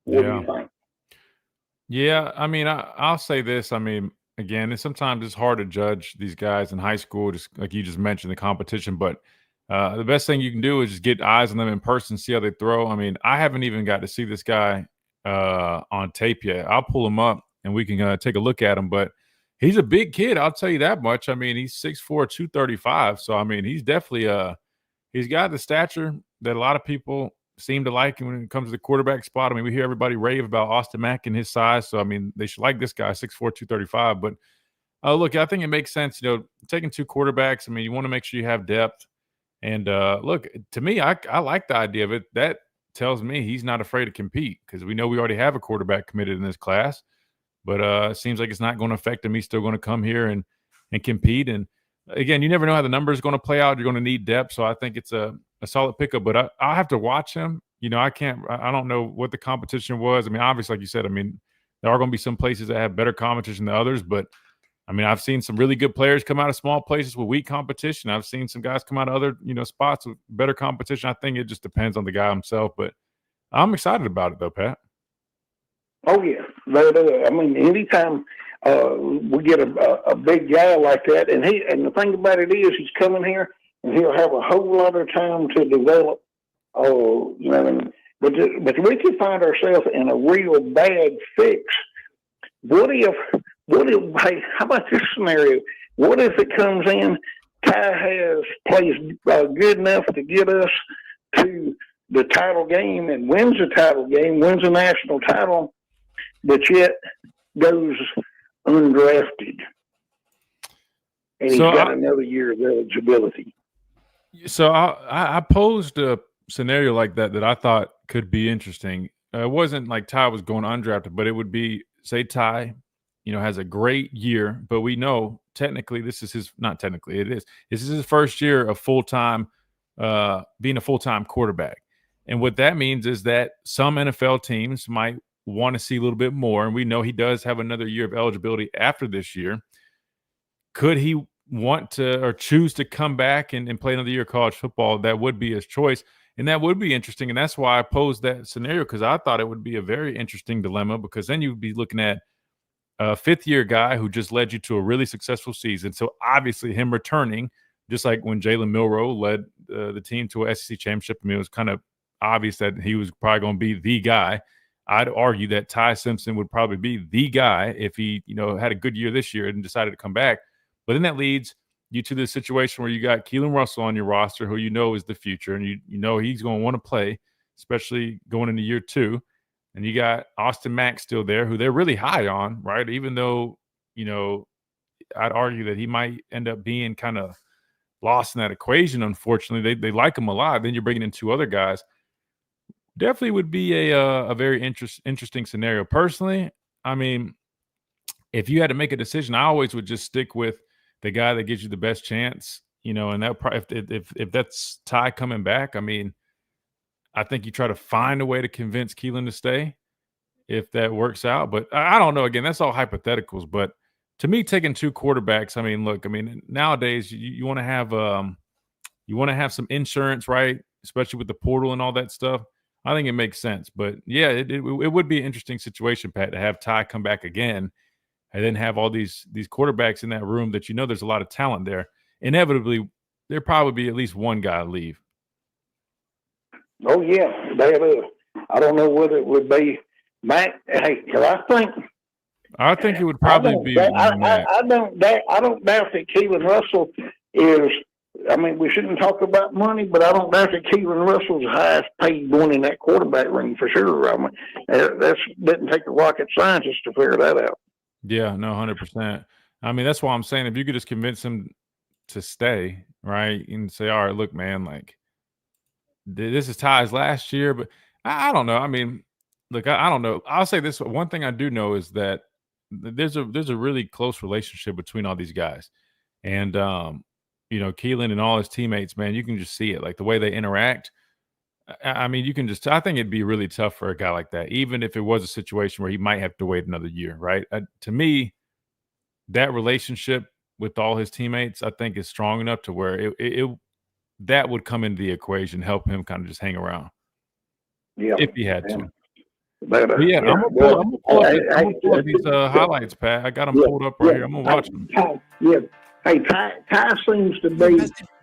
What do you think? Yeah, I mean, I'll say this. I mean, again, sometimes it's hard to judge these guys in high school, just like you just mentioned, the competition. But the best thing you can do is just get eyes on them in person, see how they throw. I mean, I haven't even got to see this guy on tape yet. I'll pull him up and we can take a look at him. But he's a big kid, I'll tell you that much. I mean, he's 6'4", 235. So, I mean, he's definitely he's got the stature that a lot of people seem to like when it comes to the quarterback spot. I mean, we hear everybody rave about Austin Mack and his size. So, I mean, they should like this guy, 6'4", 235. But, look, I think it makes sense, taking 2 quarterbacks. I mean, you want to make sure you have depth. And, look, to me, I like the idea of it. That tells me he's not afraid to compete because we know we already have a quarterback committed in this class. But it seems like it's not going to affect him. He's still going to come here and compete. And, again, you never know how the number is going to play out. You're going to need depth. So I think it's a solid pickup. But I'll have to watch him. I don't know what the competition was. I mean, obviously, like you said, I mean, there are going to be some places that have better competition than others. But, I mean, I've seen some really good players come out of small places with weak competition. I've seen some guys come out of other, spots with better competition. I think it just depends on the guy himself. But I'm excited about it, though, Pat. Oh, yeah. I mean, anytime we get a big guy like that, and the thing about it is he's coming here and he'll have a whole lot of time to develop. But we could find ourselves in a real bad fix. What if, hey, how about this scenario? What if it comes in, Ty plays good enough to get us to the title game and wins the title game, wins a national title, but yet goes undrafted. And he's got another year of eligibility. So I posed a scenario like that I thought could be interesting. It wasn't like Ty was going undrafted, but it would be, say Ty, has a great year, but we know technically this is this is his first year of full-time, being a full-time quarterback. And what that means is that some NFL teams might want to see a little bit more. And we know he does have another year of eligibility after this year. Could he want to or choose to come back and play another year of college football? That would be his choice. And that would be interesting. And that's why I posed that scenario, because I thought it would be a very interesting dilemma, because then you'd be looking at a fifth-year guy who just led you to a really successful season. So obviously him returning, just like when Jalen Milroe led the team to an SEC championship, I mean, it was kind of obvious that he was probably going to be the guy. I'd argue that Ty Simpson would probably be the guy if he, had a good year this year and decided to come back. But then that leads you to the situation where you got Keelan Russell on your roster, who is the future, and you know he's going to want to play, especially going into year 2. And you got Austin Mack still there, who they're really high on, right? Even though, I'd argue that he might end up being kind of lost in that equation. Unfortunately, they like him a lot. Then you're bringing in 2 other guys. Definitely would be a very interesting scenario. Personally, I mean, if you had to make a decision, I always would just stick with the guy that gives you the best chance. And that if that's Ty coming back, I mean, I think you try to find a way to convince Keelan to stay if that works out. But I don't know. Again, that's all hypotheticals. But to me, taking 2 quarterbacks, I mean, look, I mean, nowadays you want to have some insurance, right? Especially with the portal and all that stuff. I think it makes sense. But yeah, it would be an interesting situation, Pat, to have Ty come back again and then have all these quarterbacks in that room that there's a lot of talent there. Inevitably, there'd probably be at least one guy leave. Oh yeah, I don't know whether it would be Matt. Hey, 'cause I think it would probably be Matt. I don't doubt that Keelan Russell is. I mean, we shouldn't talk about money, but I don't doubt that Keelan Russell's the highest paid one in that quarterback ring for sure. I mean, that didn't take a rocket scientist to figure that out. Yeah, no, 100%. I mean, that's why I'm saying if you could just convince him to stay, right, and say, all right, look, man, like this is Ty's last year, but I don't know. I mean, look, I don't know. I'll say this: one thing I do know is that there's a really close relationship between all these guys, and Keelan and all his teammates, man, you can just see it, like the way they interact. I mean, you can just. I think it'd be really tough for a guy like that, even if it was a situation where he might have to wait another year, right? To me, that relationship with all his teammates, I think, is strong enough to where that would come into the equation, help him kind of just hang around. Yeah, if he had to. But yeah, I'm gonna pull up these highlights, Pat. I got them pulled up right here. I'm gonna watch them. Yeah. Hey, Ty seems to be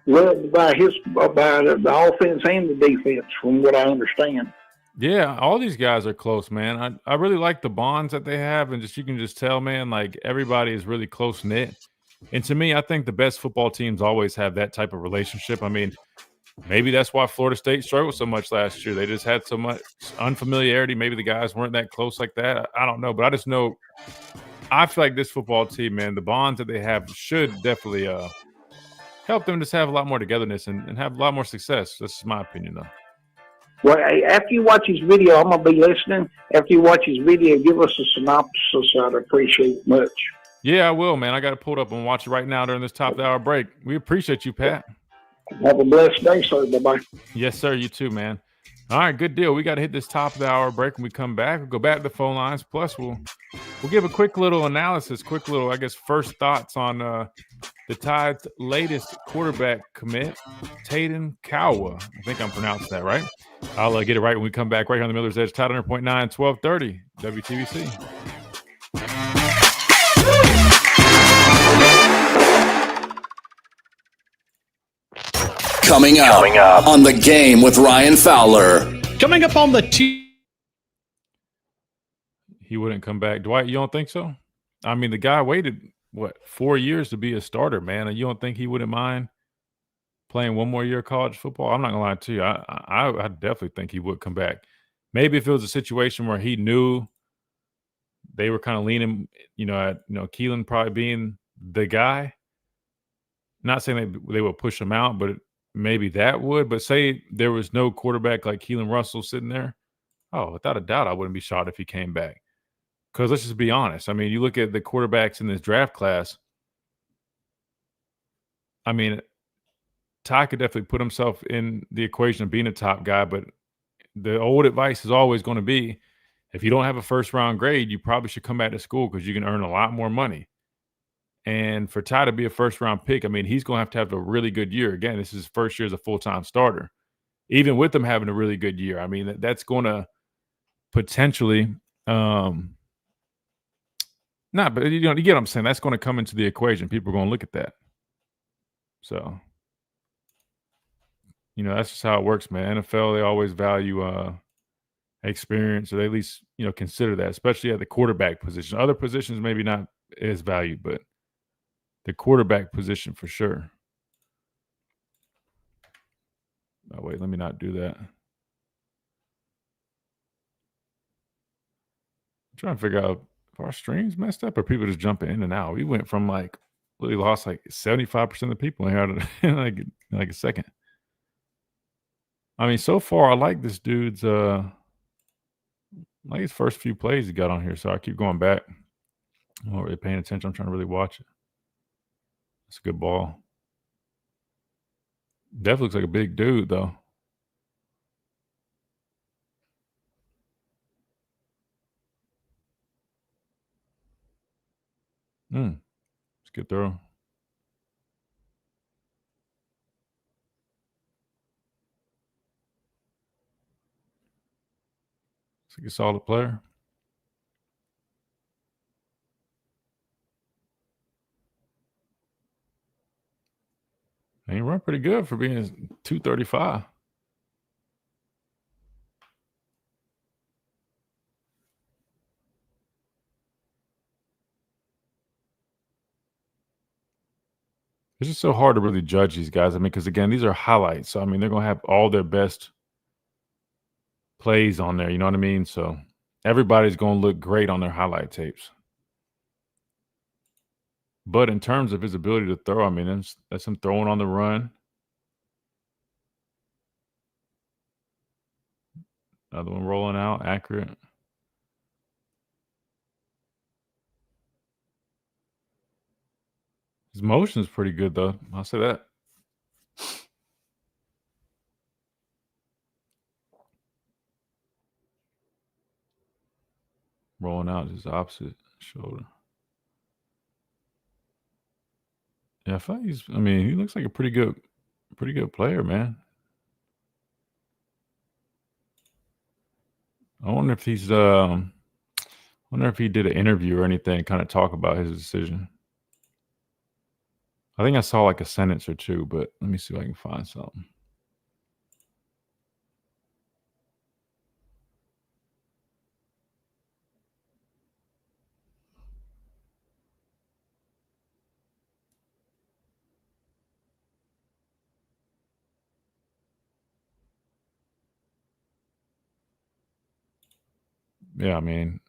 loved by the offense and the defense, from what I understand. Yeah, all these guys are close, man. I really like the bonds that they have, and you can just tell, man, like everybody is really close knit. And to me, I think the best football teams always have that type of relationship. I mean, maybe that's why Florida State struggled so much last year. They just had so much unfamiliarity. Maybe the guys weren't that close like that. I don't know, but I just know I feel like this football team, man, the bonds that they have should definitely help them just have a lot more togetherness and have a lot more success. That's my opinion, though. Well, hey, after you watch his video, I'm going to be listening. After you watch his video, give us a synopsis. I'd appreciate it much. Yeah, I will, man. I got it pulled up and watch it right now during this top of the hour break. We appreciate you, Pat. Have a blessed day, sir. Bye-bye. Yes, sir. You too, man. All right, good deal. We got to hit this top of the hour break when we come back. We'll go back to the phone lines. Plus, we'll give a quick little analysis, I guess, first thoughts on the Tide's latest quarterback commit, Taden Cowah. I think I'm pronouncing that right. I'll get it right when we come back right here on the Miller's Edge, Tide 100.9, 1230, WTBC. Coming up on The Game with Ryan Fowler. Coming up on the He wouldn't come back. Dwight, you don't think so? I mean, the guy waited, 4 years to be a starter, man. And you don't think he wouldn't mind playing one more year of college football? I'm not going to lie to you. I definitely think he would come back. Maybe if it was a situation where he knew they were kind of leaning, at Keelan probably being the guy. Not saying they would push him out, but maybe that would. But say there was no quarterback like Keelan Russell sitting there. Oh, without a doubt, I wouldn't be shocked if he came back. Because let's just be honest. I mean, you look at the quarterbacks in this draft class. I mean, Ty could definitely put himself in the equation of being a top guy, but the old advice is always going to be, if you don't have a first-round grade, you probably should come back to school because you can earn a lot more money. And for Ty to be a first-round pick, I mean, he's going to have a really good year. Again, this is his first year as a full-time starter. Even with him having a really good year, I mean, that's going to potentially but you get what I'm saying. That's going to come into the equation. People are going to look at that. So, that's just how it works, man. NFL, they always value experience, or they at least, consider that, especially at the quarterback position. Other positions maybe not as valued, but the quarterback position for sure. Oh, wait, let me not do that. I'm trying to figure out if our streams messed up or people just jumping in and out. We went from like Really lost like 75% of the people in here in like a second. I mean, so far I like this dude's like his first few plays he got on here, so I keep going back. I'm not really paying attention. I'm trying to really watch it. It's a good ball. Definitely looks like a big dude though. It's a good throw. It's like a solid player. And he run pretty good for being 235. It's just so hard to really judge these guys. I mean, because again, these are highlights. So I mean, they're gonna have all their best plays on there. You know what I mean? So everybody's gonna look great on their highlight tapes. But in terms of his ability to throw, I mean, that's him throwing on the run. Another one rolling out, accurate. His motion is pretty good, though. I'll say that. Rolling out his opposite shoulder. Yeah, I thought I mean, he looks like a pretty good player, man. I wonder if he's I wonder if he did an interview or anything, kind of talk about his decision. I think I saw like a sentence or two, but let me see if I can find something. Yeah, I mean,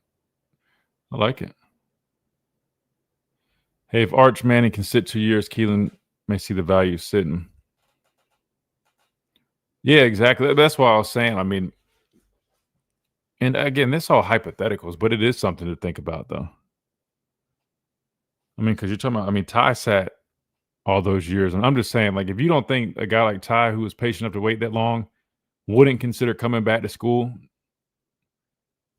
I like it. Hey, if Arch Manning can sit 2 years, Keelan may see the value sitting. Yeah, exactly. That's what I was saying. I mean, and again, this all hypotheticals, but it is something to think about, though. I mean, because you're talking about, I mean, Ty sat all those years, and I'm just saying, like, if you don't think a guy like Ty, who was patient enough to wait that long, wouldn't consider coming back to school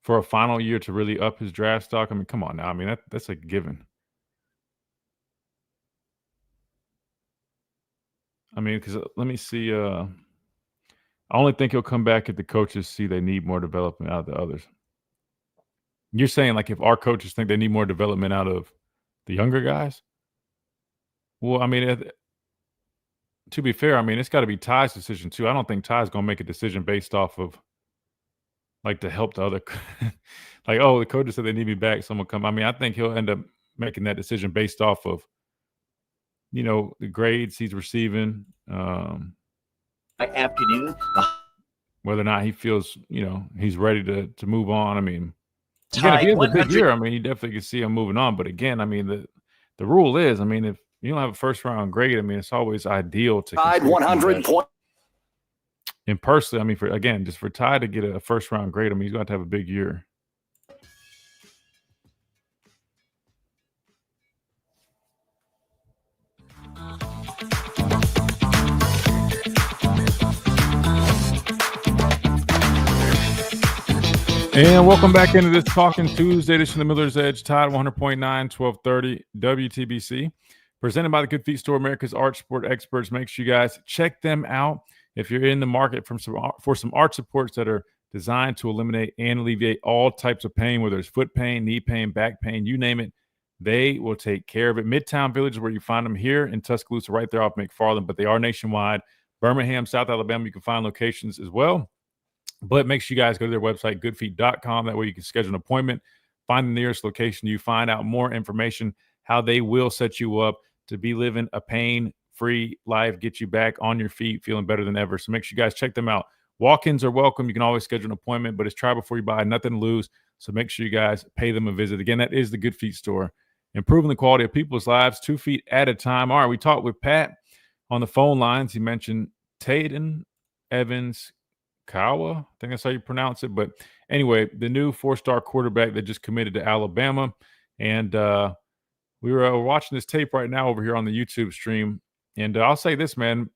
for a final year to really up his draft stock, I mean, come on now. I mean, that's a given. I mean, because let me see. I only think he'll come back if the coaches see they need more development out of the others. You're saying, like, if our coaches think they need more development out of the younger guys? Well, I mean, to be fair, I mean, it's got to be Ty's decision, too. I don't think Ty's going to make a decision based off of, like, to help the other. Like, oh, the coaches said they need me back, someone come. I mean, I think he'll end up making that decision based off of, you know, the grades he's receiving. Afternoon. Whether or not he feels, you know, he's ready to move on. I mean, again, if he has a big year, I mean, you definitely can see him moving on. But again, I mean, the rule is, I mean, if you don't have a first round grade, I mean, it's always ideal to Tied 100 point. And personally, I mean, just for Ty to get a first round grade, I mean, he's going to have a big year. And welcome back into this Talking Tuesday edition of the Miller's Edge, Tide 100.9, 1230 WTBC. Presented by the Good Feet Store, America's Arch Sport experts. Make sure you guys check them out if you're in the market for some arch supports that are designed to eliminate and alleviate all types of pain, whether it's foot pain, knee pain, back pain, you name it. They will take care of it. Midtown Village is where you find them here in Tuscaloosa, right there off McFarland, but they are nationwide. Birmingham, South Alabama, you can find locations as well. But make sure you guys go to their website, goodfeet.com. That way you can schedule an appointment, find the nearest location. You find out more information, how they will set you up to be living a pain-free life, get you back on your feet, feeling better than ever. So make sure you guys check them out. Walk-ins are welcome. You can always schedule an appointment, but it's try before you buy, nothing to lose. So make sure you guys pay them a visit. Again, that is the Good Feet Store improving the quality of people's lives 2 feet at a time. All right, we talked with Pat on the phone lines. He mentioned Taden Evans Kawa. I think that's how you pronounce it. But anyway, the new 4-star quarterback that just committed to Alabama. And we were watching this tape right now over here on the YouTube stream. And I'll say this, man,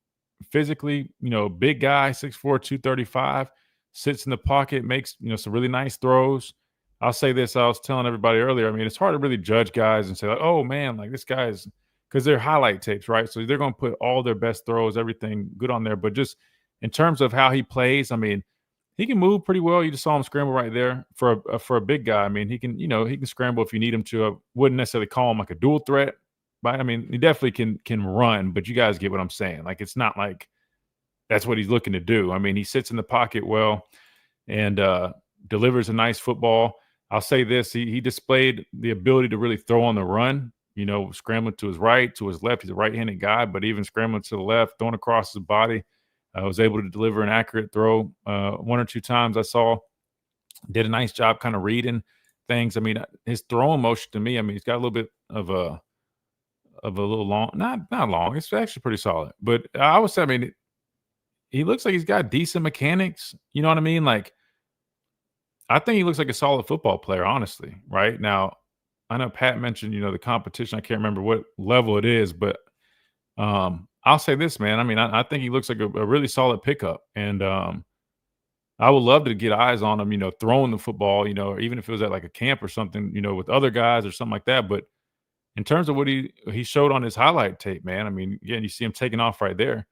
physically, big guy, 6'4", 235, sits in the pocket, makes, some really nice throws. I'll say this, I was telling everybody earlier, I mean, it's hard to really judge guys and say, like, oh, man, like this guy's – because they're highlight tapes, right? So they're going to put all their best throws, everything good on there. But just in terms of how he plays, I mean, he can move pretty well. You just saw him scramble right there for a big guy. I mean, he can, he can scramble if you need him to. I wouldn't necessarily call him like a dual threat, but I mean, he definitely can run. But you guys get what I'm saying. Like, it's not like that's what he's looking to do. I mean, he sits in the pocket well and delivers a nice football. I'll say this: he displayed the ability to really throw on the run. Scrambling to his right, to his left. He's a right-handed guy, but even scrambling to the left, throwing across his body. Was able to deliver an accurate throw 1 or 2 times I saw. Did a nice job kind of reading things. I mean, his throwing motion to me, I mean, he's got a little bit of a little long, not long. It's actually pretty solid. But I would say, I mean, he looks like he's got decent mechanics. You know what I mean? Like, I think he looks like a solid football player, honestly, right? Now, I know Pat mentioned, the competition. I can't remember what level it is, but I'll say this, man. I mean, I think he looks like a really solid pickup. And I would love to get eyes on him, throwing the football, or even if it was at like a camp or something, with other guys or something like that. But in terms of what he showed on his highlight tape, man, I mean, again, you see him taking off right there.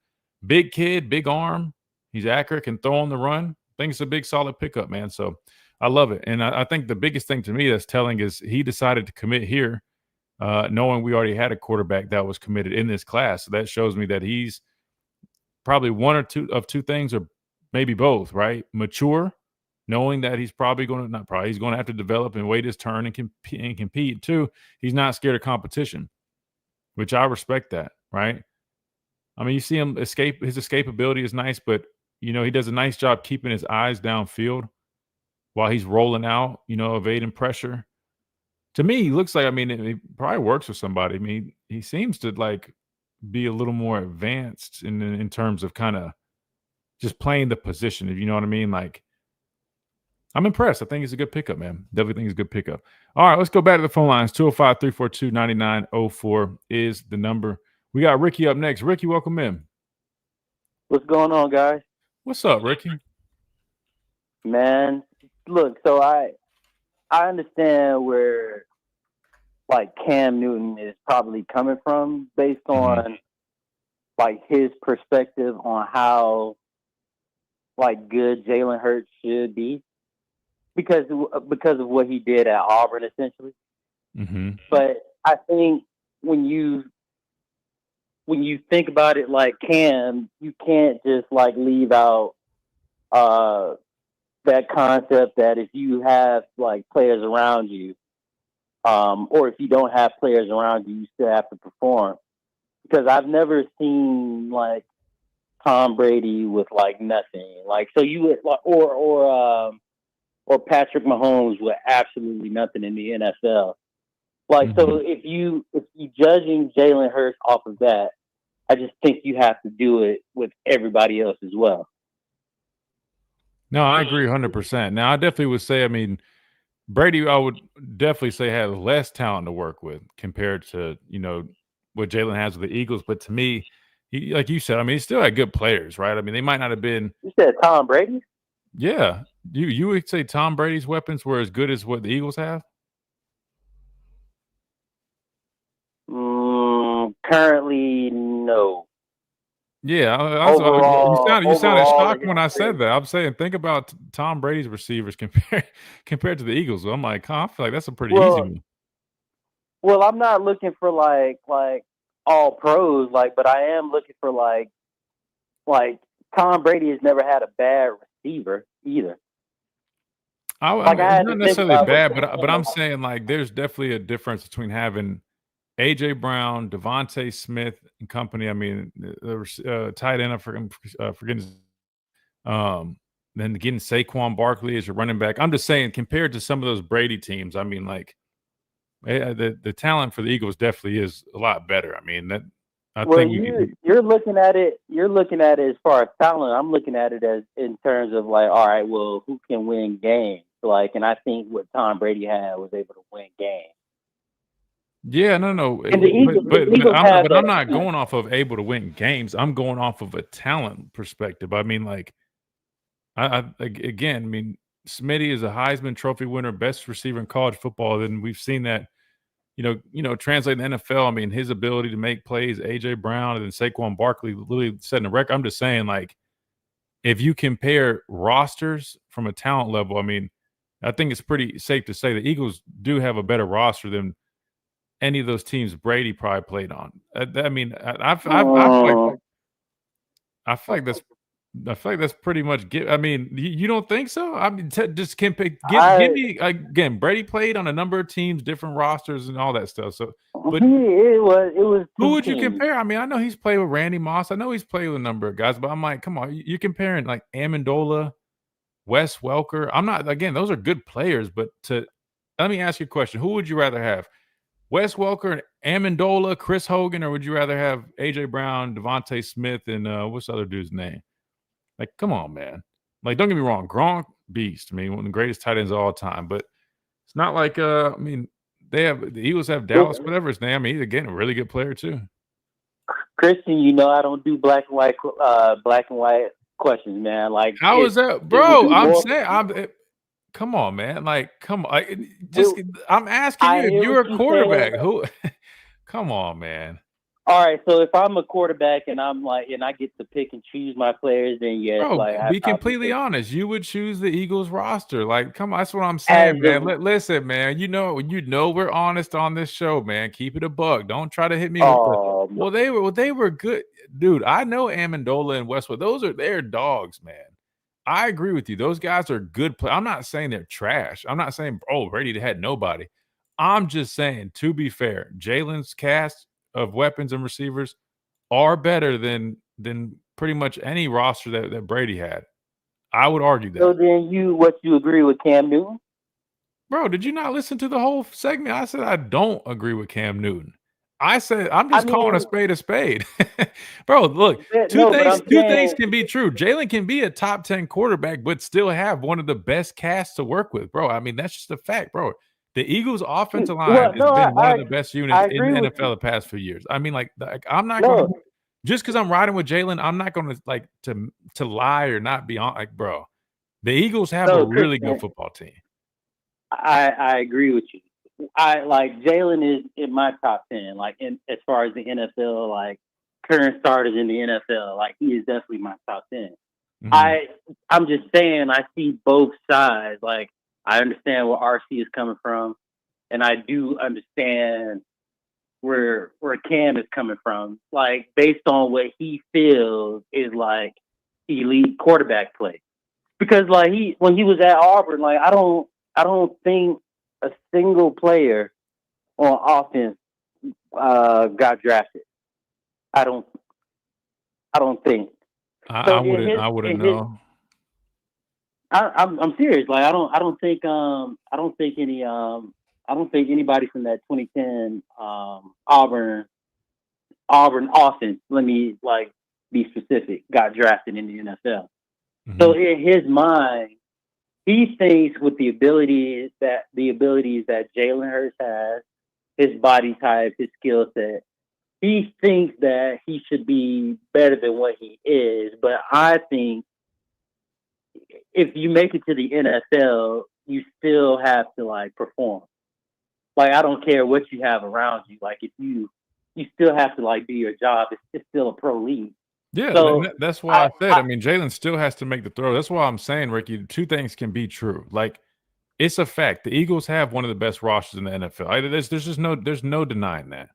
Big kid, big arm. He's accurate, can throw on the run. I think it's a big, solid pickup, man. So I love it. And I think the biggest thing to me that's telling is he decided to commit here, knowing we already had a quarterback that was committed in this class. So that shows me that he's probably one or two of two things, or maybe both, right? Mature, knowing that he's probably going to he's going to have to develop and wait his turn and compete. Too, he's not scared of competition, which I respect that, right? I mean, you see him escape. His escapability is nice, but he does a nice job keeping his eyes downfield while he's rolling out, evading pressure. To me, he looks like, I mean, he probably works with somebody. I mean, he seems to like be a little more advanced in terms of kind of just playing the position, if you know what I mean. Like, I'm impressed. I think he's a good pickup, man. Definitely think he's a good pickup. All right, let's go back to the phone lines. 205-342-9904 is the number. We got Ricky up next. Ricky, welcome in. What's going on, guys? What's up, Ricky? Man, look, so I understand where like Cam Newton is probably coming from based on like his perspective on how like good Jalen Hurts should be because of what he did at Auburn essentially. But I think when you think about it like Cam, you can't just like leave out that concept that if you have like players around you, or if you don't have players around you, you still have to perform. Because I've never seen like Tom Brady with like nothing. Like, so you would like, or Patrick Mahomes with absolutely nothing in the NFL. Like, so if you judging Jalen Hurts off of that, I just think you have to do it with everybody else as well. No, I agree 100%. Now, I definitely would say, I mean, Brady, I would definitely say has less talent to work with compared to, what Jalen has with the Eagles. But to me, he, like you said, I mean, he still had good players, right? I mean, they might not have been. You said Tom Brady? Yeah. You would say Tom Brady's weapons were as good as what the Eagles have? Currently, no. Yeah, you sounded shocked when I said that. I'm saying, think about Tom Brady's receivers compared to the Eagles. I'm like, I feel like that's a pretty easy one. Well, I'm not looking for like all pros, but I am looking for like Tom Brady has never had a bad receiver either. It's not necessarily bad, but I'm saying like there's definitely a difference between having A.J. Brown, Devontae Smith and company. I mean, the tight end, forgetting then getting Saquon Barkley as your running back. I'm just saying, compared to some of those Brady teams, I mean, like, The talent for the Eagles definitely is a lot better. I mean, that I Well, think you're looking at it. You're looking at it as far as talent. I'm looking at it as in terms of like, all right, well, who can win games? Like, and I think what Tom Brady had was able to win games. yeah, no, And the Eagles, but have I'm that. not going off of able to win games. I'm going off of a talent perspective. I mean, like, again, I mean, Smitty is a Heisman Trophy winner, best receiver in college football. Then we've seen that, translate in the NFL. I mean, his ability to make plays, AJ Brown and then Saquon Barkley literally setting the record. I'm just saying, like, if you compare rosters from a talent level, I mean, I think it's pretty safe to say the Eagles do have a better roster than any of those teams Brady probably played on. I mean, I feel like that's pretty much I mean, you don't think so? I mean, just give me again. Brady played on a number of teams, different rosters, and all that stuff. So, but it was. Who would you compare? I mean, I know he's played with Randy Moss. I know he's played with a number of guys, but I'm like, come on, you're comparing like Amendola, Wes Welker. I'm not. Again, those are good players, but let me ask you a question: who would you rather have? Wes Welker, Amendola, Chris Hogan, or would you rather have AJ Brown, Devontae Smith, and what's the other dude's name? Like, come on, man. Like, don't get me wrong, Gronk, beast. I mean, one of the greatest tight ends of all time. But it's not like I mean, the Eagles have Dallas, whatever his name. I mean, he's again a really good player too. Christian, I don't do black and white questions, man. Like, how is that, bro? I'm saying, come on, man. Like, come on. I'm asking you if you're a quarterback. Who? Come on, man. All right, so if I'm a quarterback and I get to pick and choose my players, then yes, Bro, be completely honest. You would choose the Eagles roster. Like, come on, that's what I'm saying, man. Listen, man. You know we're honest on this show, man. Keep it a buck. Don't try to hit me with they were good, dude. I know Amendola and Westwood. They're dogs, man. I agree with you. Those guys are good players. I'm not saying they're trash. I'm not saying, Brady had nobody. I'm just saying, to be fair, Jalen's cast of weapons and receivers are better than pretty much any roster that Brady had. I would argue that. So then you agree with Cam Newton? Bro, did you not listen to the whole segment? I said I don't agree with Cam Newton. I said I'm just calling a spade. Bro, look, two things can be true. Jalen can be a top 10 quarterback, but still have one of the best casts to work with, bro. I mean, that's just a fact, bro. The Eagles' offensive line has been one of the best units in the NFL the past few years. I mean, like I'm not going to just because I'm riding with Jalen, I'm not going to like to lie or not be on. Like, bro, the Eagles have a really good football team. I agree with you. I like Jalen is in my top 10, like as far as the NFL, like current starters in the NFL, like he is definitely my top 10. Mm-hmm. I'm just saying I see both sides. Like I understand where RC is coming from, and I do understand where Cam is coming from. Like based on what he feels is like elite quarterback play. Because like when he was at Auburn, like I don't think a single player on offense got drafted. I don't think. I wouldn't know. I'm serious. Like I don't think anybody from that 2010 Auburn offense, let me like be specific, got drafted in the NFL. Mm-hmm. So in his mind, he thinks with the abilities that Jalen Hurts has, his body type, his skill set, he thinks that he should be better than what he is. But I think if you make it to the NFL, you still have to like perform. Like I don't care what you have around you. Like if you still have to like do your job. It's still a pro league. Yeah, so, that's why I said. I mean, Jalen still has to make the throw. That's why I'm saying, Ricky, two things can be true. Like, it's a fact. The Eagles have one of the best rosters in the NFL. There's no denying that.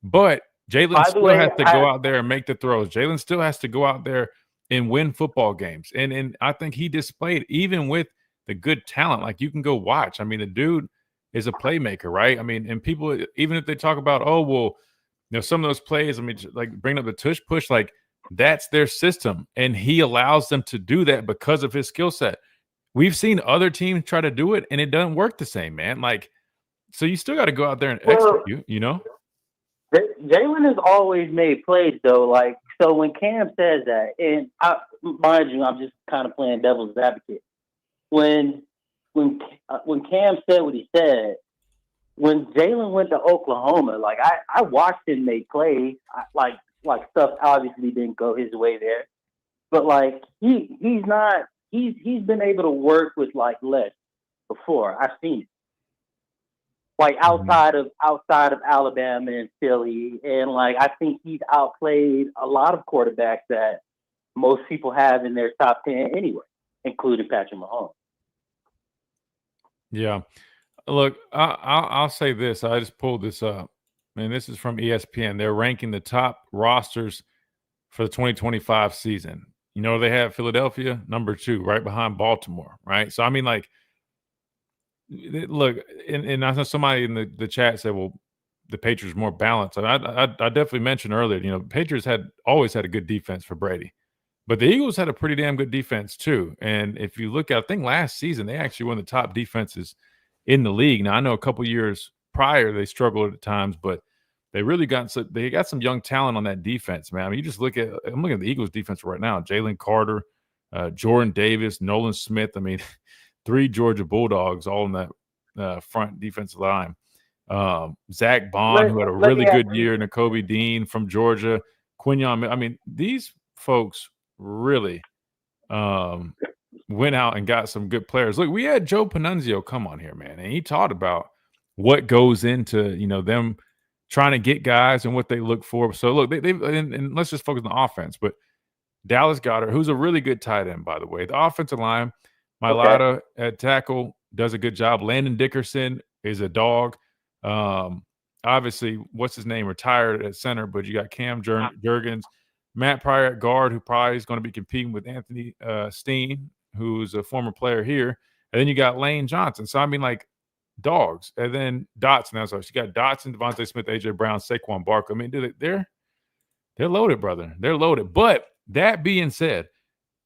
But Jalen still has to go out there and make the throws. Jalen still has to go out there and win football games. And I think he displayed, even with the good talent, like you can go watch. I mean, the dude is a playmaker, right? I mean, and people, even if they talk about, some of those plays, I mean, like bring up the tush push, like, that's their system, and he allows them to do that because of his skill set. We've seen other teams try to do it, and it doesn't work the same, man. Like So you still got to go out there and Well, execute, you know? Jalen has always made plays though. Like, so when Cam says that, and mind you, I'm just kind of playing devil's advocate. When Cam said what he said, when Jalen went to Oklahoma, like I watched him make plays. Like stuff obviously didn't go his way there, but like he's been able to work with like less before. I've seen it. Like outside of Alabama and Philly, and like I think he's outplayed a lot of quarterbacks that most people have in their top 10 anyway, including Patrick Mahomes. Yeah. Look, I'll say this. I just pulled this up, and this is from ESPN. They're ranking the top rosters for the 2025 season. You know, they have Philadelphia number 2, right behind Baltimore, right? So I mean, like, look, and I know somebody in the chat said, well, the Patriots are more balanced. And I definitely mentioned earlier, you know, Patriots always had a good defense for Brady. But the Eagles had a pretty damn good defense too. And if you look at, I think last season, they actually won the top defenses in the league. Now, I know a couple years prior, they struggled at times, but they really got some young talent on that defense, man. I mean, you just I'm looking at the Eagles defense right now. Jalen Carter, Jordan Davis, Nolan Smith. I mean, 3 Georgia Bulldogs all in that front defensive line. Zach Bond, who had a really good year, Nakobe Dean from Georgia, Quinyon. I mean, these folks really went out and got some good players. Look, we had Joe Panunzio come on here, man, and he talked about what goes into, you know, them trying to get guys and what they look for. So look, and let's just focus on the offense. But Dallas Goedert, who's a really good tight end, by the way. The offensive line, Mailata at tackle does a good job. Landon Dickerson is a dog. Obviously, what's his name, retired at center, but you got Cam Jurgens, Matt Pryor at guard, who probably is going to be competing with Anthony Steen, who's a former player here. And then you got Lane Johnson. So, I mean, like, dogs. And then Dotson. That's all. You got Dotson, Devontae Smith, A.J. Brown, Saquon Barkley. I mean, dude, they're loaded, brother. They're loaded. But that being said,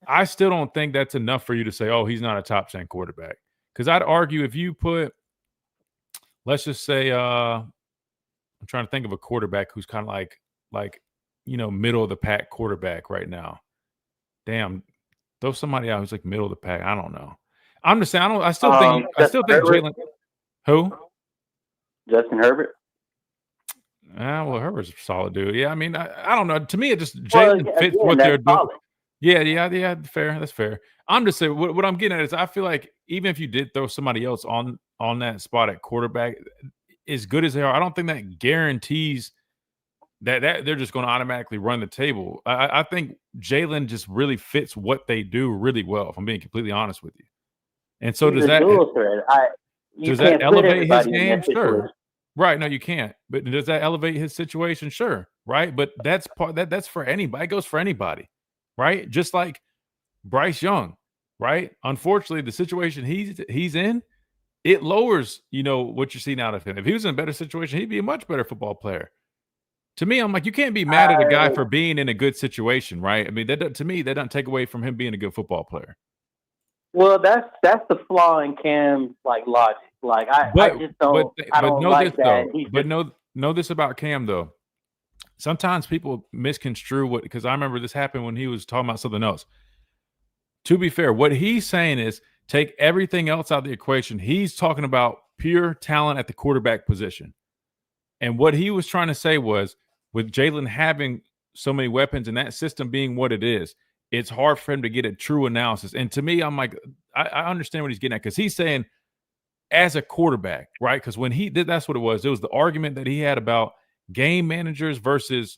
I still don't think that's enough for you to say, oh, he's not a top 10 quarterback. Because I'd argue if you put, let's just say, I'm trying to think of a quarterback who's kind of like, you know, middle of the pack quarterback right now. Damn, throw somebody out who's like middle of the pack. I don't know. I'm just saying, I still think Jalen. Who? Justin Herbert. Well, Herbert's a solid dude. Yeah, I mean, I don't know. To me, it just Jalen fits what they're doing. Solid. Yeah, fair. That's fair. I'm just saying what I'm getting at is I feel like even if you did throw somebody else on that spot at quarterback, as good as they are, I don't think that guarantees that they're just going to automatically run the table. I think Jalen just really fits what they do really well, if I'm being completely honest with you. And so does that elevate his game? Sure. Right. No, you can't. But does that elevate his situation? Sure. Right. But that's for anybody. It goes for anybody. Right. Just like Bryce Young. Right. Unfortunately, the situation he's in, it lowers, you know, what you're seeing out of him. If he was in a better situation, he'd be a much better football player. To me, I'm like, you can't be mad at a guy for being in a good situation, right? I mean, to me, that doesn't take away from him being a good football player. Well, that's the flaw in Cam's like logic. Like I just don't. I don't know like this that. Though. But know this about Cam though. Sometimes people misconstrue what, because I remember this happened when he was talking about something else. To be fair, what he's saying is take everything else out of the equation. He's talking about pure talent at the quarterback position. And what he was trying to say was, with Jalen having so many weapons and that system being what it is, it's hard for him to get a true analysis. And to me, I'm like, I understand what he's getting at, because he's saying as a quarterback, right? Because when he did, that's what it was. It was the argument that he had about game managers versus,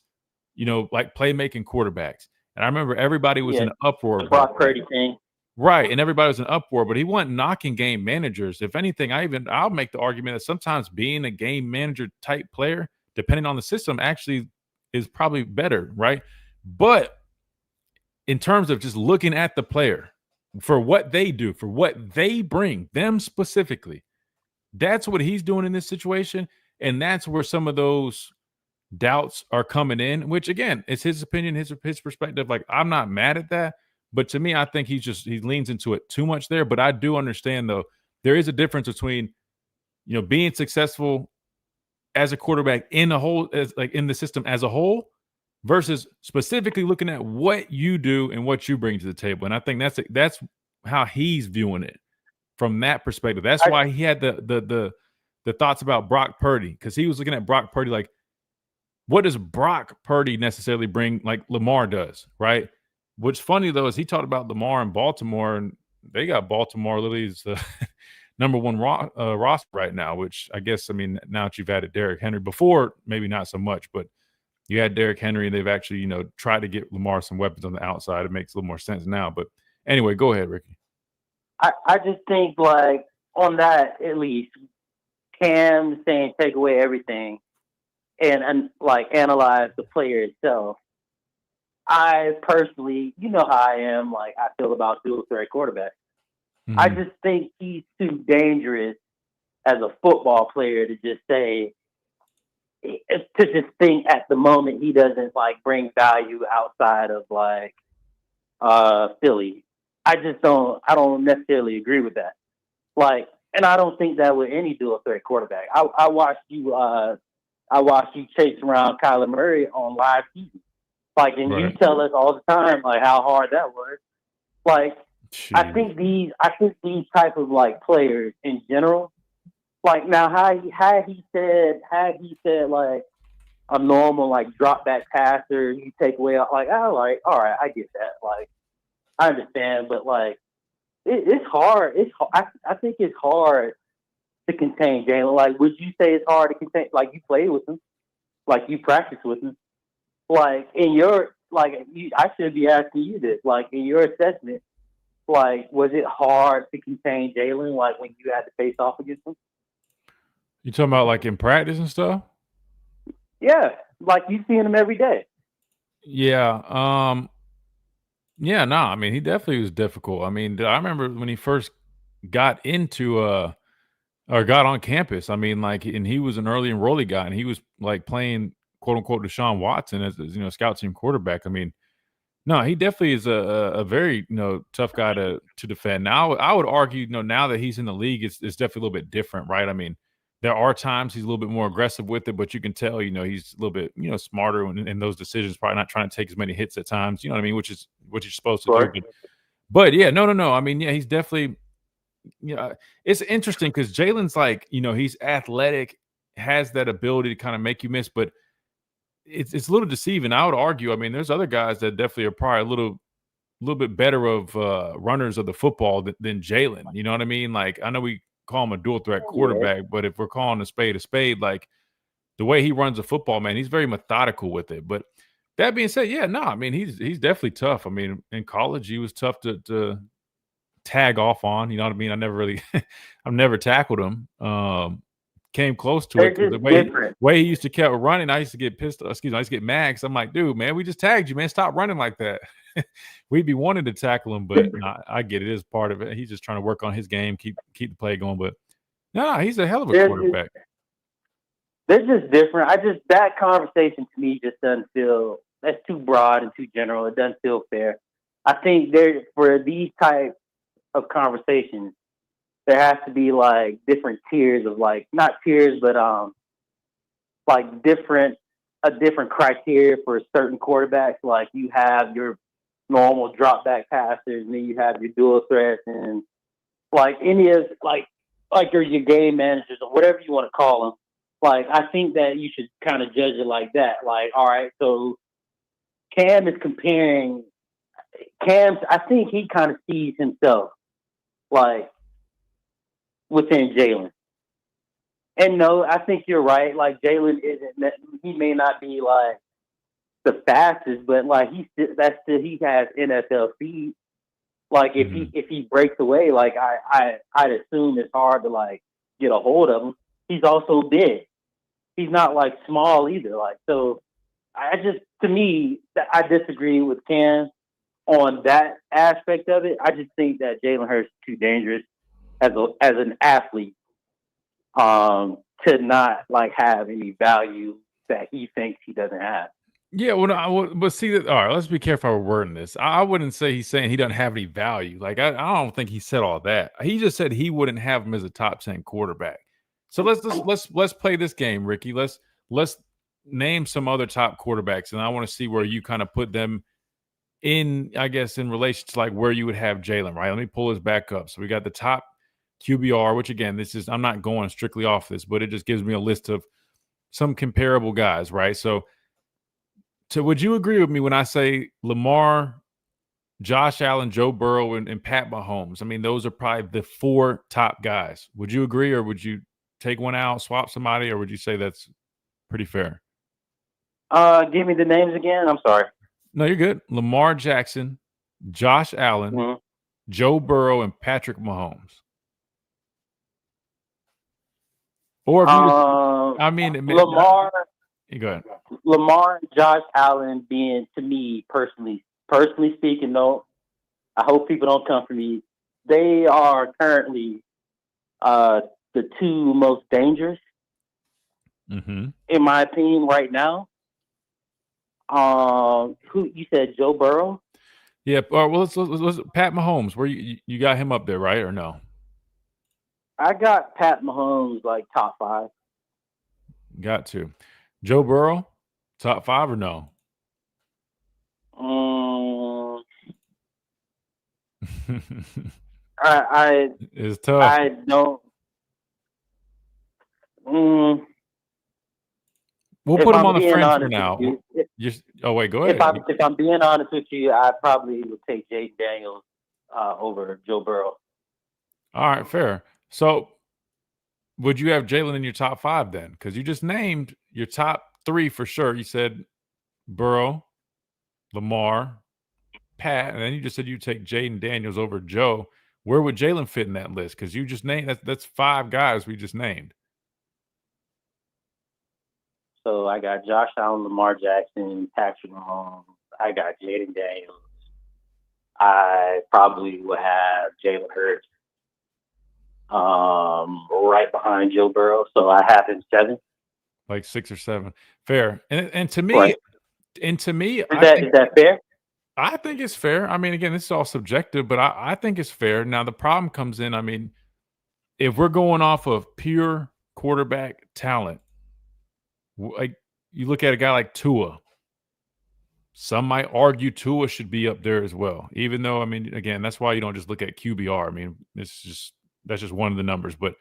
you know, like playmaking quarterbacks. And I remember everybody was in an uproar. The Brock Purdy thing. Right. And everybody was in uproar, but he wasn't knocking game managers. If anything, I'll make the argument that sometimes being a game manager type player, depending on the system, actually is probably better, right? But in terms of just looking at the player for what they do, for what they bring, them specifically, that's what he's doing in this situation. And that's where some of those doubts are coming in, which again, it's his opinion, his perspective. Like, I'm not mad at that. But to me, I think he leans into it too much there. But I do understand, though, there is a difference between being successful as a quarterback in the whole, as like in the system as a whole, versus specifically looking at what you do and what you bring to the table. And I think that's how he's viewing it from that perspective. That's why he had the thoughts about Brock Purdy, because he was looking at Brock Purdy like, what does Brock Purdy necessarily bring like Lamar does, right? What's funny, though, is he talked about Lamar in Baltimore, and they got Baltimore literally is the number one roster right now, which I guess, I mean, now that you've added Derrick Henry, before maybe not so much, but you had Derrick Henry, and they've actually, tried to get Lamar some weapons on the outside. It makes a little more sense now. But anyway, go ahead, Ricky. I just think, like, on that, at least, Cam saying take away everything and like, analyze the player itself. I personally, you know how I am, like, I feel about dual threat quarterbacks. Mm-hmm. I just think he's too dangerous as a football player to just say, to just think at the moment he doesn't, like, bring value outside of, like, Philly. I don't necessarily agree with that. Like, and I don't think that with any dual threat quarterback. I watched you chase around Kyler Murray on live TV. Like, and you tell us all the time, like, how hard that was. Like, I think these type of, like, players in general, like, now had he said like a normal, like, drop back passer, you take away, like, all right, I get that. Like, I understand, but, like, it's hard. I think it's hard to contain Jalen. Like, would you say it's hard to contain? Like, you play with him, like, you practice with him. Like, I should be asking you this. Like, in your assessment, like, was it hard to contain Jalen, like, when you had to face off against him? You talking about, like, in practice and stuff? Yeah, like, you seeing him every day. Yeah. Yeah, no, I mean, he definitely was difficult. I mean, I remember when he first got into or got on campus. I mean, like, and he was an early enrollee guy, and he was like playing quote unquote Deshaun Watson as scout team quarterback. I mean, no, he definitely is a very tough guy to defend. Now, I would argue, now that he's in the league, it's definitely a little bit different, right? I mean, there are times he's a little bit more aggressive with it, but you can tell, he's a little bit, smarter in those decisions, probably not trying to take as many hits at times, you know what I mean, which is what you're supposed to do. But yeah, no. I mean, yeah, he's definitely, it's interesting because Jalen's like, he's athletic, has that ability to kind of make you miss, but it's a little deceiving. I would argue, I mean, there's other guys that definitely are probably a little bit better of runners of the football than Jalen. You know what I mean? Like, I know we call him a dual threat quarterback, but if we're calling a spade, like, the way he runs the football, man, he's very methodical with it. But that being said, yeah, no, I mean, he's definitely tough. I mean, in college, he was tough to tag off on. You know what I mean? I've never tackled him. Came close to it. The way he used to keep running, I used to get pissed. I used to get mad because I'm like, dude, man, we just tagged you, man. Stop running like that. We'd be wanting to tackle him, but I get it. It's part of it. He's just trying to work on his game, keep the play going. But no, he's a hell of a quarterback. They're just different. That conversation to me just doesn't feel, that's too broad and too general. It doesn't feel fair. I think for these type of conversations, there has to be, like, different tiers of, like, not tiers, but like a different criteria for certain quarterbacks. Like, you have your normal drop back passers, and then you have your dual threats, and like any of like your game managers or whatever you want to call them. Like, I think that you should kind of judge it like that. Like, all right, so Cam is comparing. I think he kind of sees himself, like, within Jalen. And no, I think you're right. Like, Jalen he may not be, like, the fastest, but, like, he has NFL speed. Like, if he breaks away, like, I'd assume it's hard to, like, get a hold of him. He's also big. He's not, like, small either. Like, so to me, I disagree with Cam on that aspect of it. I just think that Jalen Hurts is too dangerous as an athlete to not, like, have any value that he thinks he doesn't have. Yeah, but see, all right, let's be careful how we're wording this. I wouldn't say he's saying he doesn't have any value. Like, I don't think he said all that. He just said he wouldn't have him as a top 10 quarterback. So let's play this game, Ricky. Let's name some other top quarterbacks, and I want to see where you kind of put them in, I guess, in relation to like where you would have Jalen, right? Let me pull this back up. So we got the top QBR, which again, I'm not going strictly off this, but it just gives me a list of some comparable guys, right? So would you agree with me when I say Lamar, Josh Allen, Joe Burrow, and Pat Mahomes? I mean, those are probably the 4 top guys. Would you agree, or would you take one out, swap somebody, or would you say that's pretty fair? Give me the names again. I'm sorry. No, you're good. Lamar Jackson, Josh Allen, Joe Burrow, and Patrick Mahomes. Or if Lamar. Go ahead. Lamar and Josh Allen being, to me, personally speaking, though, I hope people don't come for me. They are currently the 2 most dangerous, in my opinion, right now. Who you said, Joe Burrow? Yeah. Well, let's Pat Mahomes. Where you got him up there, right, or no? I got Pat Mahomes like top 5. Got to. Joe Burrow, top 5 or no? It's tough. I don't. We'll put him on the fringe for now. Wait, go ahead. If I'm being honest with you, I probably would take Jaden Daniels over Joe Burrow. All right, fair. So, would you have Jalen in your top 5 then? Because you just named your top 3 for sure. You said Burrow, Lamar, Pat, and then you just said you take Jaden Daniels over Joe. Where would Jalen fit in that list? Because you just named that's 5 guys we just named. So I got Josh Allen, Lamar Jackson, Patrick Mahomes. I got Jaden Daniels. I probably would have Jalen Hurts right behind Joe Burrow. So I have him 7. Like 6 or 7. Fair. And to me, right. Is that fair? I think it's fair. I mean, again, this is all subjective, but I think it's fair. Now the problem comes in, I mean, if we're going off of pure quarterback talent, like you look at a guy like Tua, some might argue Tua should be up there as well. Even though, I mean, again, that's why you don't just look at QBR. I mean, that's just one of the numbers. But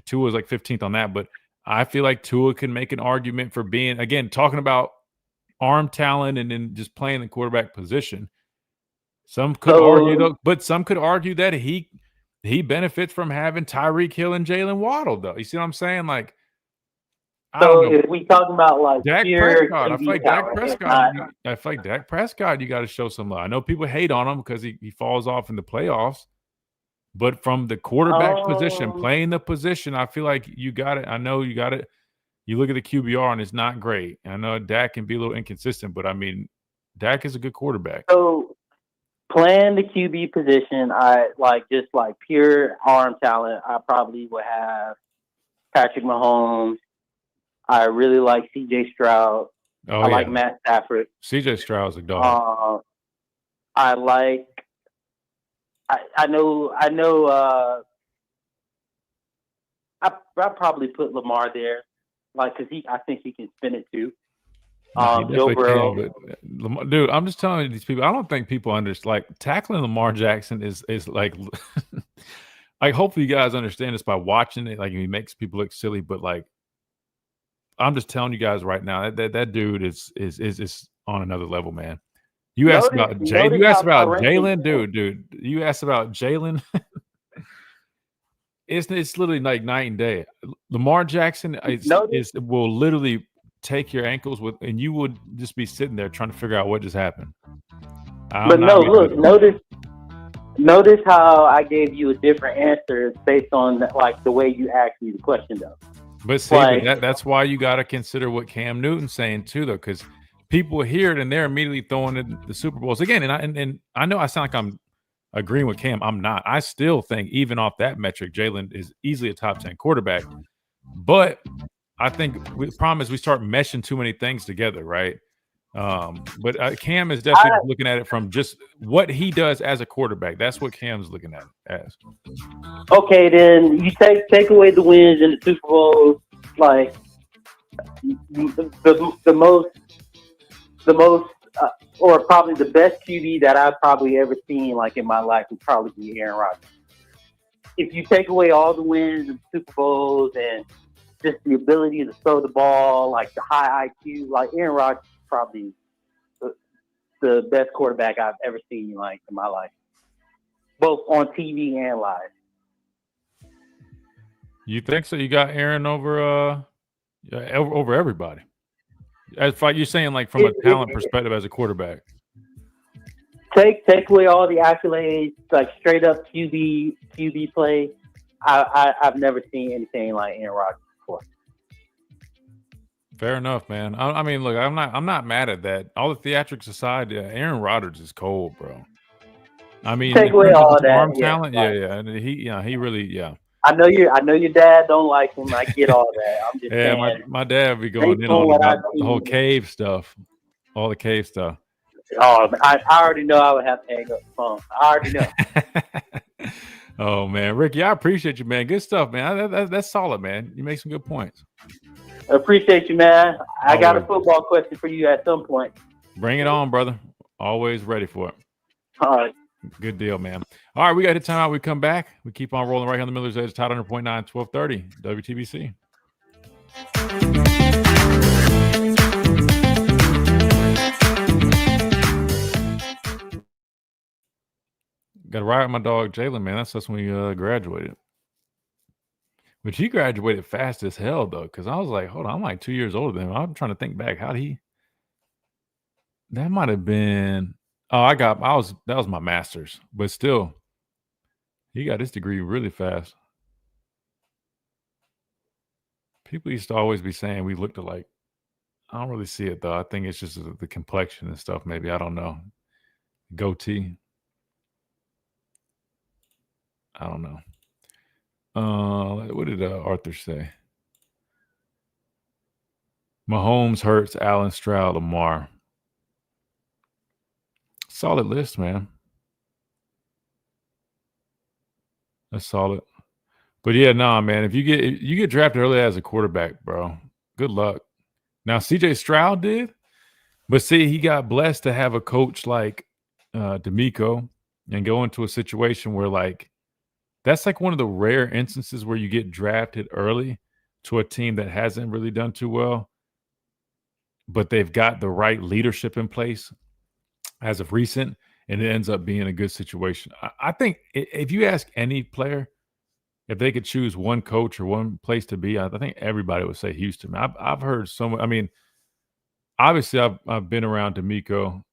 Tua is like 15th on that. But I feel like Tua can make an argument for being, again, talking about arm talent and then just playing the quarterback position. Some could argue, but some could argue that he benefits from having Tyreek Hill and Jalen Waddle, though. You see what I'm saying? Like, So if we talking about like Dak pure Prescott, I feel like Dak Prescott, you got to show some love. I know people hate on him because he falls off in the playoffs, but from the quarterback position, playing the position, I feel like you got it. I know you got it. You look at the QBR and it's not great. I know Dak can be a little inconsistent, but I mean, Dak is a good quarterback. So playing the QB position, I like just like pure arm talent. I probably would have Patrick Mahomes. I really like C.J. Stroud. I like Matt Stafford. C.J. Stroud's a dog. I like. I know. I probably put Lamar there, like because I think he can spin it too. Joe Burrow, dude. I'm just telling you, these people. I don't think people understand. Like tackling Lamar Jackson is like. Like hopefully you guys understand this by watching it. Like he makes people look silly, but like. I'm just telling you guys right now that dude is on another level, man. You asked about Jalen. You asked about Jalen, dude. You asked about Jalen. It's literally like night and day. Lamar Jackson will literally take your ankles and you would just be sitting there trying to figure out what just happened. Notice how I gave you a different answer based on like the way you asked me the question, though. But see, that's why you got to consider what Cam Newton's saying too, though, because people hear it and they're immediately throwing in the Super Bowls again. And I know I sound like I'm agreeing with Cam. I'm not. I still think even off that metric, Jalen is easily a top 10 quarterback. But I think the problem is we start meshing too many things together, right? But Cam is definitely looking at it from just what he does as a quarterback. That's what Cam's looking at it as. Okay, then you take away the wins in the Super Bowl, like the most or probably the best QB that I've probably ever seen like in my life would probably be Aaron Rodgers. If you take away all the wins and Super Bowls and just the ability to throw the ball, like the high IQ, like Aaron Rodgers is probably the best quarterback I've ever seen like in my life, both on TV and live. You think so? You got Aaron over everybody. As you're saying, like from a talent perspective as a quarterback. Take away all the accolades, like straight up QB play. I've never seen anything like Aaron Rodgers before. Fair enough, man. I mean, look, I'm not mad at that. All the theatrics aside, Aaron Rodgers is cold, bro. I mean, take away all that arm talent, and he really. I know your dad don't like him. I get all that. I'm just saying. My dad would be going in on about the whole cave stuff, all the cave stuff. Oh, I already know I would have to hang up the phone. I already know. Oh man, Ricky, I appreciate you, man. Good stuff, man. That's solid, man. You make some good points. I appreciate you, man. I got a football question for you at some point. Bring it on, brother. Always ready for it. All right. Good deal, man. All right, we got to time out. We come back. We keep on rolling right here on the Miller's Edge, Tide 100.9, 1230, WTBC. Got to ride with my dog, Jalen, man. That's when we graduated. But he graduated fast as hell, though, because I was like, hold on, I'm like 2 years older than him. I'm trying to think back. How did he? That might have been. Oh, that was my master's, but still, he got his degree really fast. People used to always be saying we looked alike. I don't really see it though. I think it's just the complexion and stuff. Maybe I don't know. Goatee. I don't know. What did Arthur say? Mahomes, Hurts, Allen, Stroud, Lamar. Solid list, man. That's solid. But yeah, man. If you get drafted early as a quarterback, bro, good luck. Now CJ Stroud did, but see, he got blessed to have a coach like D'Amico and go into a situation where like that's like one of the rare instances where you get drafted early to a team that hasn't really done too well, but they've got the right leadership in place as of recent, and it ends up being a good situation. I think if you ask any player if they could choose one coach or one place to be, I think everybody would say Houston. I've heard so much. I mean, obviously I've been around D'Amico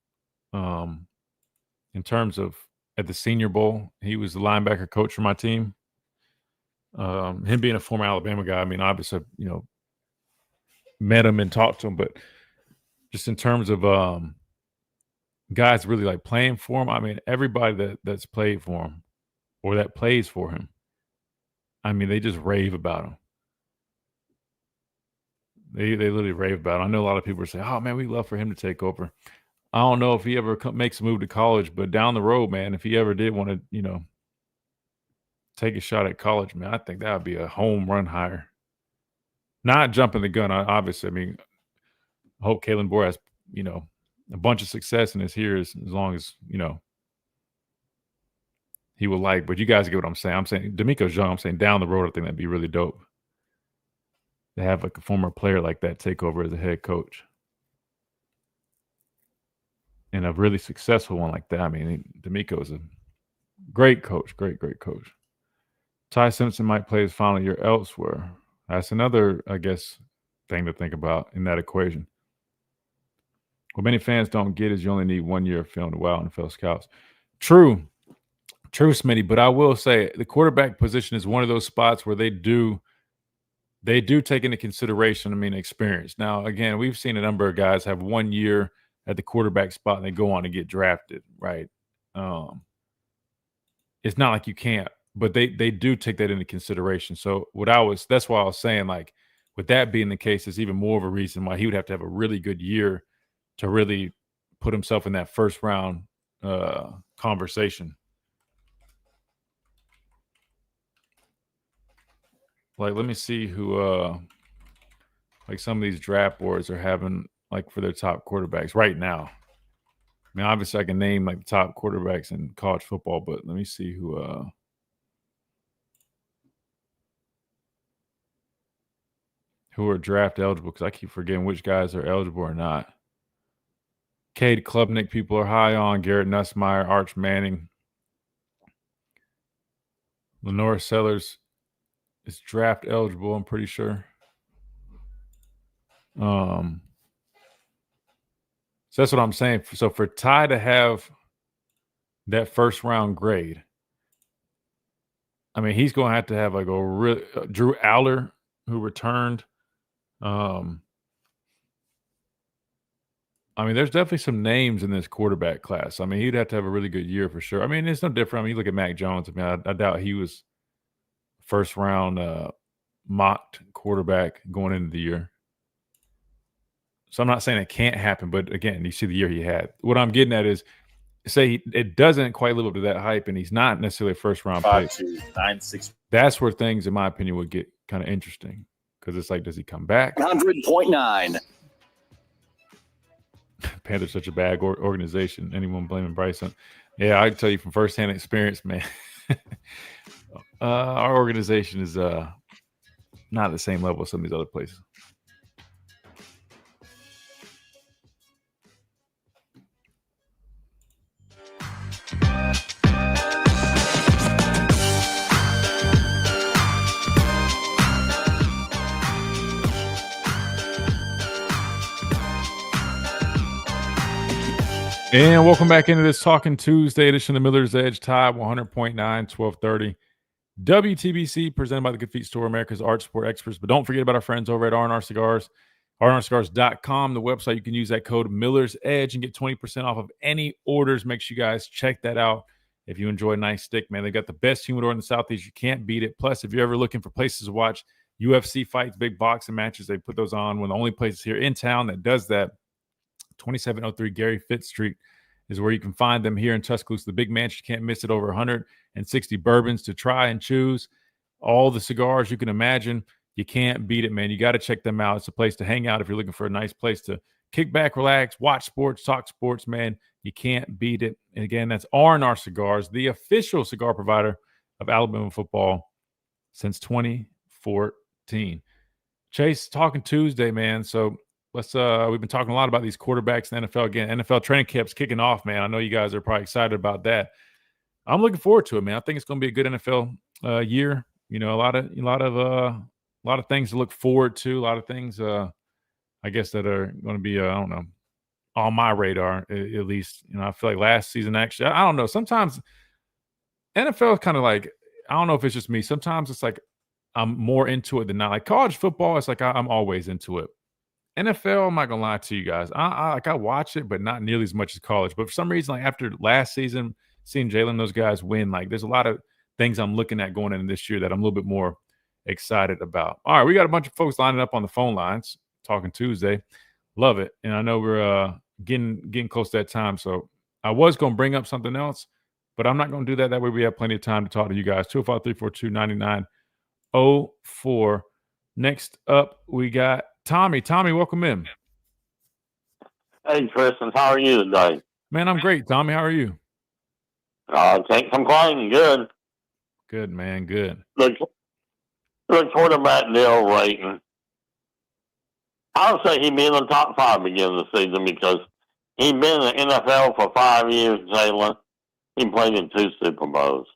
in terms of at the Senior Bowl. He was the linebacker coach for my team. Him being a former Alabama guy, I mean, obviously, met him and talked to him, but just in terms of guys really like playing for him, I mean, everybody that's played for him or that plays for him, I mean, they just rave about him. They literally rave about him. I know a lot of people are saying, oh, man, we'd love for him to take over. I don't know if he ever makes a move to college, but down the road, man, if he ever did want to, take a shot at college, man, I think that would be a home run hire. Not jumping the gun, obviously. I mean, I hope Kalen Bohr has, a bunch of success in his years as long as, he will like. But you guys get what I'm saying. I'm saying D'Amico's young. I'm saying down the road, I think that'd be really dope to have like a former player like that take over as a head coach. And a really successful one like that. I mean, D'Amico is a great coach, great coach. Ty Simpson might play his final year elsewhere. That's another, I guess, thing to think about in that equation. What many fans don't get is you only need 1 year of film to wow NFL scouts. True, Smitty. But I will say the quarterback position is one of those spots where they do take into consideration, I mean, experience. Now, again, we've seen a number of guys have 1 year at the quarterback spot and they go on to get drafted, right? It's not like you can't, but they do take that into consideration. So that's why I was saying, like, with that being the case, it's even more of a reason why he would have to have a really good year to really put himself in that first round conversation. Like, let me see who like some of these draft boards are having like for their top quarterbacks right now. I mean, obviously I can name like the top quarterbacks in college football, but let me see who are draft eligible, because I keep forgetting which guys are eligible or not. Cade Klubnik, people are high on. Garrett Nussmeier, Arch Manning. Lenore Sellers is draft eligible, I'm pretty sure. So that's what I'm saying. So for Ty to have that first round grade, I mean, he's going to have like a real Drew Aller, who returned. I mean, there's definitely some names in this quarterback class. I mean, he'd have to have a really good year for sure. I mean, it's no different. I mean, you look at Mac Jones. I mean, I doubt he was first round mocked quarterback going into the year. So I'm not saying it can't happen, but again, you see the year he had. What I'm getting at is, say it doesn't quite live up to that hype, and he's not necessarily a first round pick. 5'2", 9'6". That's where things, in my opinion, would get kind of interesting, because it's like, does he come back? 100.9. Panthers such a bad organization. Anyone blaming Bryson? Yeah, I can tell you from firsthand experience, man. Our organization is not the same level as some of these other places. And welcome back into this Talking Tuesday edition of the Miller's Edge. Tide 100.9, 1230. WTBC, presented by the Good Feet Store, America's art sport experts. But don't forget about our friends over at R&R Cigars. RNRcigars.com, the website. You can use that code Miller's Edge and get 20% off of any orders. Make sure you guys check that out. If you enjoy a nice stick, man, they got the best humidor in the Southeast. You can't beat it. Plus, if you're ever looking for places to watch UFC fights, big boxing matches, they put those on. One of the only places here in town that does that. 2703 Gary Fitz Street is where you can find them here in Tuscaloosa. The big mansion, you can't miss it. Over 160 bourbons to try and choose. All the cigars you can imagine. You can't beat it, man. You got to check them out. It's a place to hang out if you're looking for a nice place to kick back, relax, watch sports, talk sports, man. You can't beat it. And again, that's R&R Cigars, the official cigar provider of Alabama football since 2014. Chase, Talking Tuesday, man. So let's we've been talking a lot about these quarterbacks in the NFL. Again, NFL training camp's kicking off, man. I know you guys are probably excited about that. I'm looking forward to it, man. I think it's going to be a good NFL year. You know, a lot of things to look forward to. A lot of things, I guess, that are going to be, I don't know, on my radar at least. You know, I feel like last season, actually, I don't know. Sometimes NFL is kind of like, I don't know if it's just me. Sometimes it's like I'm more into it than not. Like college football, it's like I'm always into it. NFL, I'm not gonna lie to you guys. I watch it, but not nearly as much as college. But for some reason, like after last season, seeing Jalen, those guys win, like there's a lot of things I'm looking at going into this year that I'm a little bit more excited about. All right, we got a bunch of folks lining up on the phone lines. Talking Tuesday, love it. And I know we're getting close to that time, so I was gonna bring up something else, but I'm not gonna do that. That way, we have plenty of time to talk to you guys. 205-342-9904. Next up, we got Tommy. Tommy, welcome in. Hey, Tristan, how are you today? Man, I'm great. Tommy, how are you? Can't complain. Good. Good, man. Good. The quarterback deal rating, I would say he'd be in the top 5 beginning of the season because he'd been in the NFL for 5 years, Jalen. He played in 2 Super Bowls.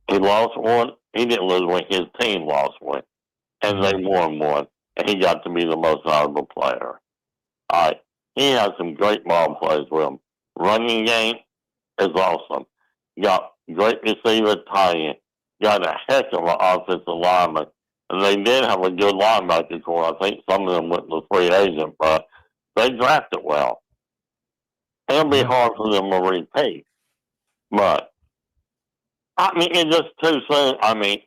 He lost one. He didn't lose one. His team lost one. And they won one. And he got to be the most valuable player. All right. He has some great ball plays with him. Running game is awesome. Got great receiver, tight end. Got a heck of an offensive lineman. And they did have a good linebacker core. I think some of them went to free agent, but they drafted well. It'll be hard for them to repeat. But, I mean, it's just too soon. I mean,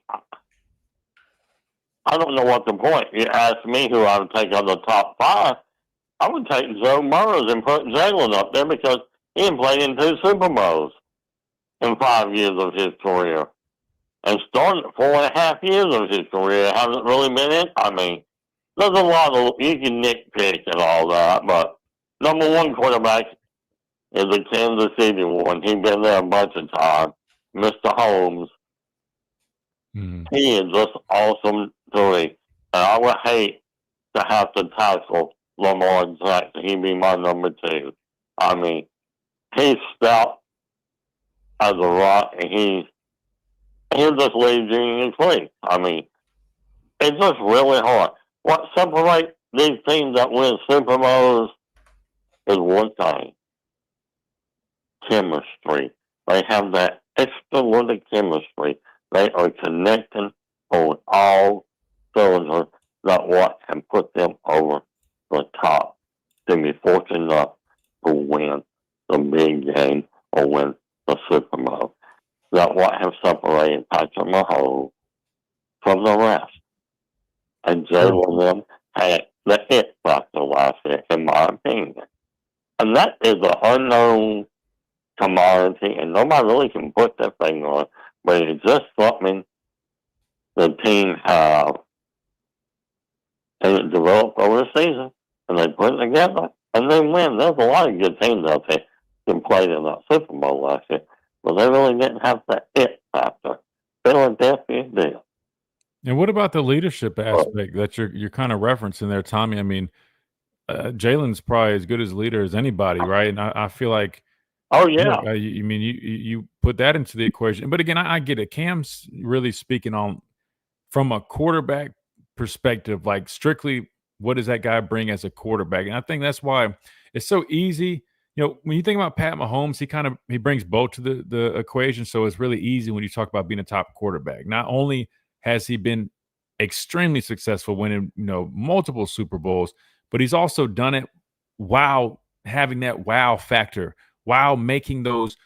I don't know what the point. You asked me who I would take on the top 5. I would take Joe Burrows and put Jalen up there because he had played in 2 Super Bowls in 5 years of his career. And started 4.5 years of his career hasn't really been in. I mean, there's a lot of, you can nitpick and all that, but number one quarterback is the Kansas City one. He's been there a bunch of times. Mr. Holmes. He is just awesome to me. And I would hate to have to tackle Lamar Jackson. He'd be my number 2. I mean, he's stout as a rock, and he'll just leave you in his place. I mean, it's just really hard. What separates these teams that win Super Bowls is one thing: chemistry. They have that extra little chemistry. They are connecting on all cylinders. That what can put them over the top to be fortunate enough to win the big game or win the Super Bowl. That what have separated Patrick Mahomes from the rest. And Jalen them had the it factor last year, in my opinion. And that is an unknown commodity, and nobody really can put their finger on it, but it's just something the team have. And it developed over the season, and they put it together, and they win. There's a lot of good teams out there that played in that Super Bowl last year, but they really didn't have the it factor. Philadelphia did. And what about the leadership aspect that you're kind of referencing there, Tommy? I mean, Jalen's probably as good as a leader as anybody, right? And I feel like, oh yeah, look, you put that into the equation. But again, I get it. Cam's really speaking on from a quarterback perspective, like strictly what does that guy bring as a quarterback? And I think that's why it's so easy. You know, when you think about Pat Mahomes, he brings both to the equation. So it's really easy when you talk about being a top quarterback. Not only has he been extremely successful, winning multiple Super Bowls, but he's also done it while having that wow factor, while making those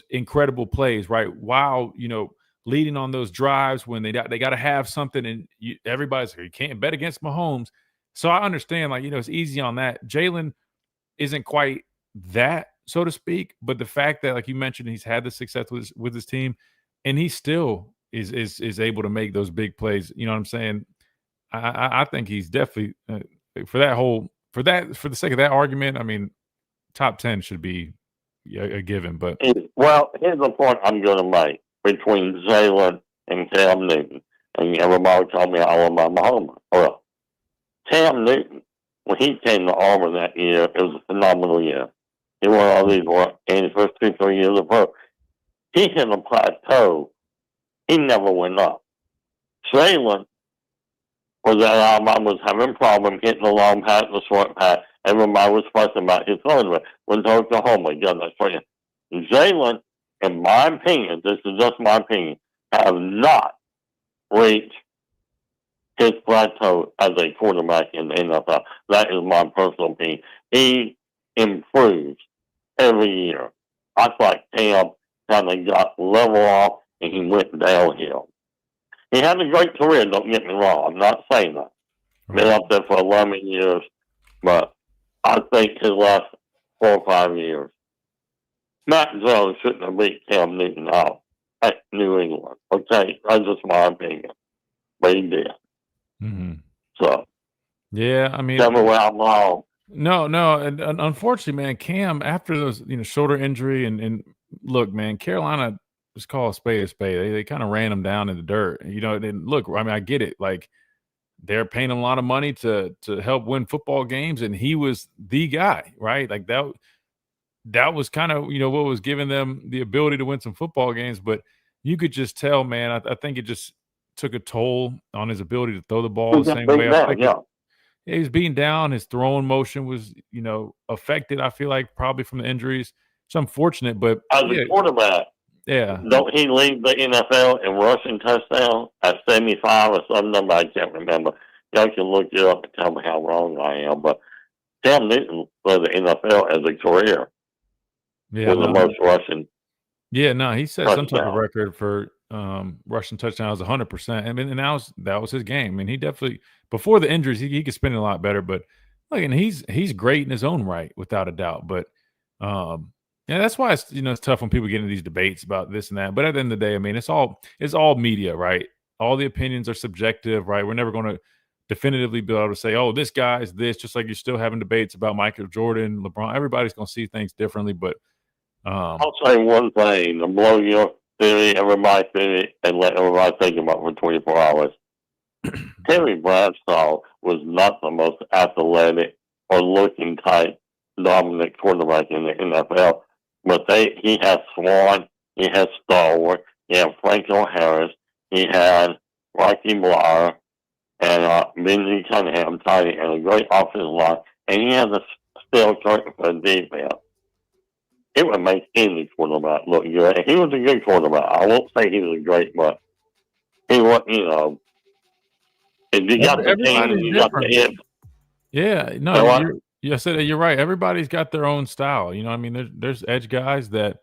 incredible plays, right? While leading on those drives when they got to have something, and everybody's like, you can't bet against Mahomes. So I understand, it's easy on that. Jalen isn't quite that, so to speak, but the fact that, like you mentioned, he's had the success with his team, and he still is able to make those big plays. You know what I'm saying? I think he's definitely for the sake of that argument. I mean, top 10 should be a given. But well, here's the point I'm going to make between Jalen and Cam Newton. And everybody told me all about Mahomes. Well, Cam Newton, when he came to Auburn that year, it was a phenomenal year. He won all these in his first 2-3 years of pro. He hit a plateau. He never went up. Jalen was at Alabama, was having problems getting the long pass, the short pass. Everybody was fussing about his throwing rate. Went to Oklahoma, he got that for you. Jalen, in my opinion, this is just my opinion, have not reached his plateau as a quarterback in the NFL. That is my personal opinion. He improves every year. I thought Cam kind of got level off and he went downhill. He had a great career, don't get me wrong. I'm not saying that. Been up there for 11 years, but I think his last 4 or 5 years, Matt Jones shouldn't have beat Cam Newton out at New England. Okay, that's just my opinion. But he did. Mm-hmm. So, yeah, I mean, never went out long. No, and unfortunately, man, Cam, after those shoulder injury and look, man, Carolina was called a spade. They kind of ran him down in the dirt. And look, I mean, I get it. Like, they're paying him a lot of money to help win football games, and he was the guy, right? Like that was kind of what was giving them the ability to win some football games. But you could just tell, man, I think it just took a toll on his ability to throw the ball the same way. He was beaten down. His throwing motion was, affected, I feel like, probably from the injuries. It's unfortunate, but as a quarterback, don't he lead the NFL in rushing touchdowns at 75 or some number? I can't remember. Y'all can look it up and tell me how wrong I am. But Cam Newton led the NFL as a career with the most rushing. Yeah, no, he set some type of record for rushing touchdowns 100%. I mean, and that was his game. I mean, he definitely, before the injuries, he could spin it a lot better, but Look, and he's great in his own right, without a doubt. But yeah, that's why it's tough when people get into these debates about this and that. But at the end of the day, I mean, it's all media, right? All the opinions are subjective, right? We're never going to definitively be able to say, oh, this guy is this, just like you're still having debates about Michael Jordan, LeBron. Everybody's going to see things differently. But I'll say one thing to blow your theory, everybody's theory, and let everybody think about it for 24 hours. Terry Bradshaw was not the most athletic or looking type dominant quarterback in the NFL, but he had Swan, he had Stalwart, he had Franco Harris, he had Rocky Bleier, and Benji Cunningham tight end, and a great offensive line, and he had a still curtain for defense. It would make any quarterback look good. He was a good quarterback. I won't say he was great, but he was, if you got the team, you got the hit. yeah, no, I said you're right. Everybody's got their own style. You know, I mean, there's edge guys that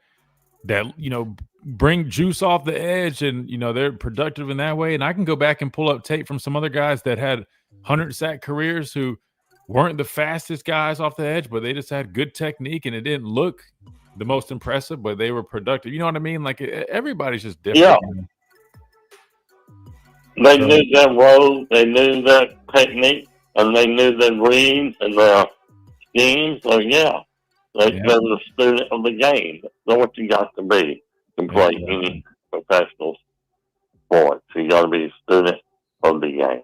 bring juice off the edge, and they're productive in that way. And I can go back and pull up tape from some other guys that had 100-sack careers who weren't the fastest guys off the edge, but they just had good technique, and it didn't look the most impressive, but they were productive. You know what I mean? Like, everybody's just different. Yeah. They knew their role, they knew their technique, and they knew their reads and their schemes. So, yeah, they're the student of the game. That's what you got to be to play any professional sport. So you got to be a student of the game.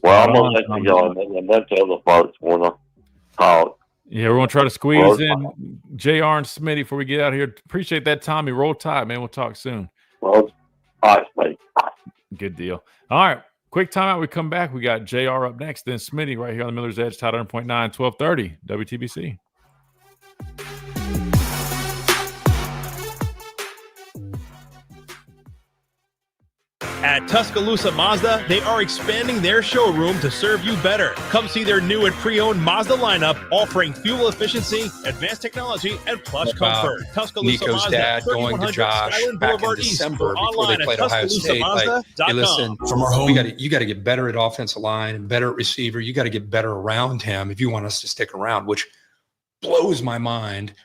Well, I'm going to let you go. A bunch of other folks want to talk. Yeah, we're going to try to squeeze in JR and Smitty before we get out of here. Appreciate that, Tommy. Roll Tide, man. We'll talk soon. Well, all right, mate. Good deal. All right. Quick timeout. We come back. We got JR up next, then Smitty right here on the Miller's Edge, Tide 100.9, 1230, WTBC. At Tuscaloosa Mazda, they are expanding their showroom to serve you better. Come see their new and pre-owned Mazda lineup, offering fuel efficiency, advanced technology, and plush comfort. Tuscaloosa Nico's Mazda, dad going to Josh back in December before they played Ohio State. Like, hey, listen, from our home, you got to get better at offensive line and better at receiver. You got to get better around him if you want us to stick around, which blows my mind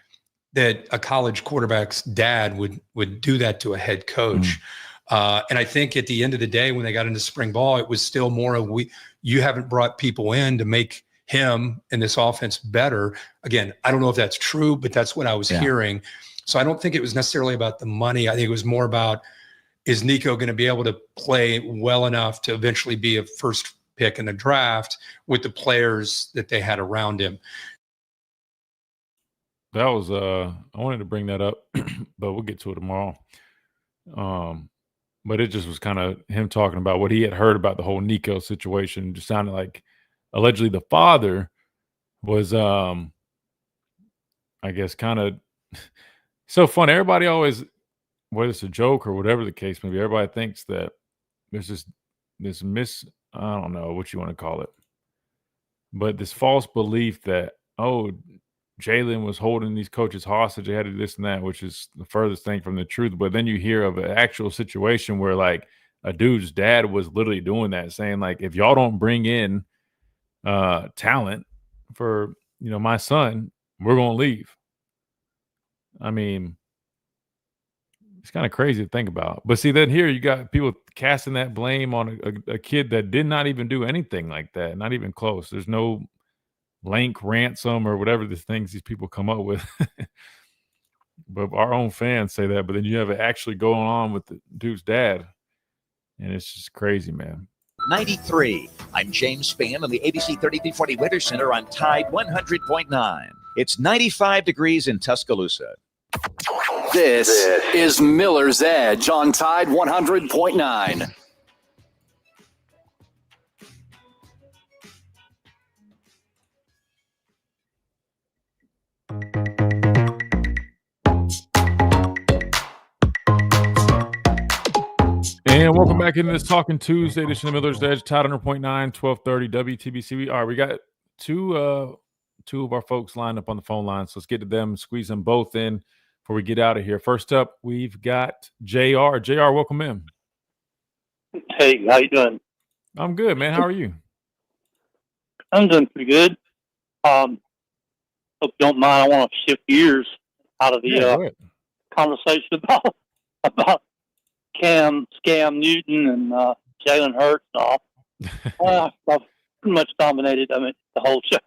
that a college quarterback's dad would do that to a head coach. And I think at the end of the day, when they got into spring ball, it was still more of you haven't brought people in to make him and this offense better. Again, I don't know if that's true, but that's what I was hearing. So I don't think it was necessarily about the money. I think it was more about, is Nico going to be able to play well enough to eventually be a first pick in the draft with the players that they had around him? That was I wanted to bring that up, but we'll get to it tomorrow. But it just was kind of him talking about what he had heard about the whole Nico situation. Just sounded like allegedly the father was, I guess, kind of so fun. Everybody always, whether it's a joke or whatever the case may be, everybody thinks that there's just this I don't know what you want to call it, but this false belief that, oh, Jalen was holding these coaches hostage. They had to do this and that, which is the furthest thing from the truth. But then you hear of an actual situation where, like, a dude's dad was literally doing that, saying, like, if y'all don't bring in talent for, my son, we're going to leave. I mean, it's kind of crazy to think about. But see, then here you got people casting that blame on a kid that did not even do anything like that, not even close. There's no Lank ransom or whatever the things these people come up with. But our own fans say that, but then you have it actually going on with the dude's dad, and it's just crazy, man. 93. I'm James Spann on the ABC 3340 Weather Center on Tide 100.9. It's 95 degrees in Tuscaloosa. This is Miller's Edge on Tide 100.9. And welcome back into this Talking Tuesday edition of Miller's Edge, Tide 100.9, 1230 WTBC. All right, we got two of our folks lined up on the phone line, so let's get to them, squeeze them both in before we get out of here. First up, we've got JR. JR, welcome in. Hey, how you doing? I'm good, man. How are you? I'm doing pretty good. Hope you don't mind. I want to shift gears out of the conversation about Cam Newton and Jalen Hurts and all. I've pretty much dominated. The whole show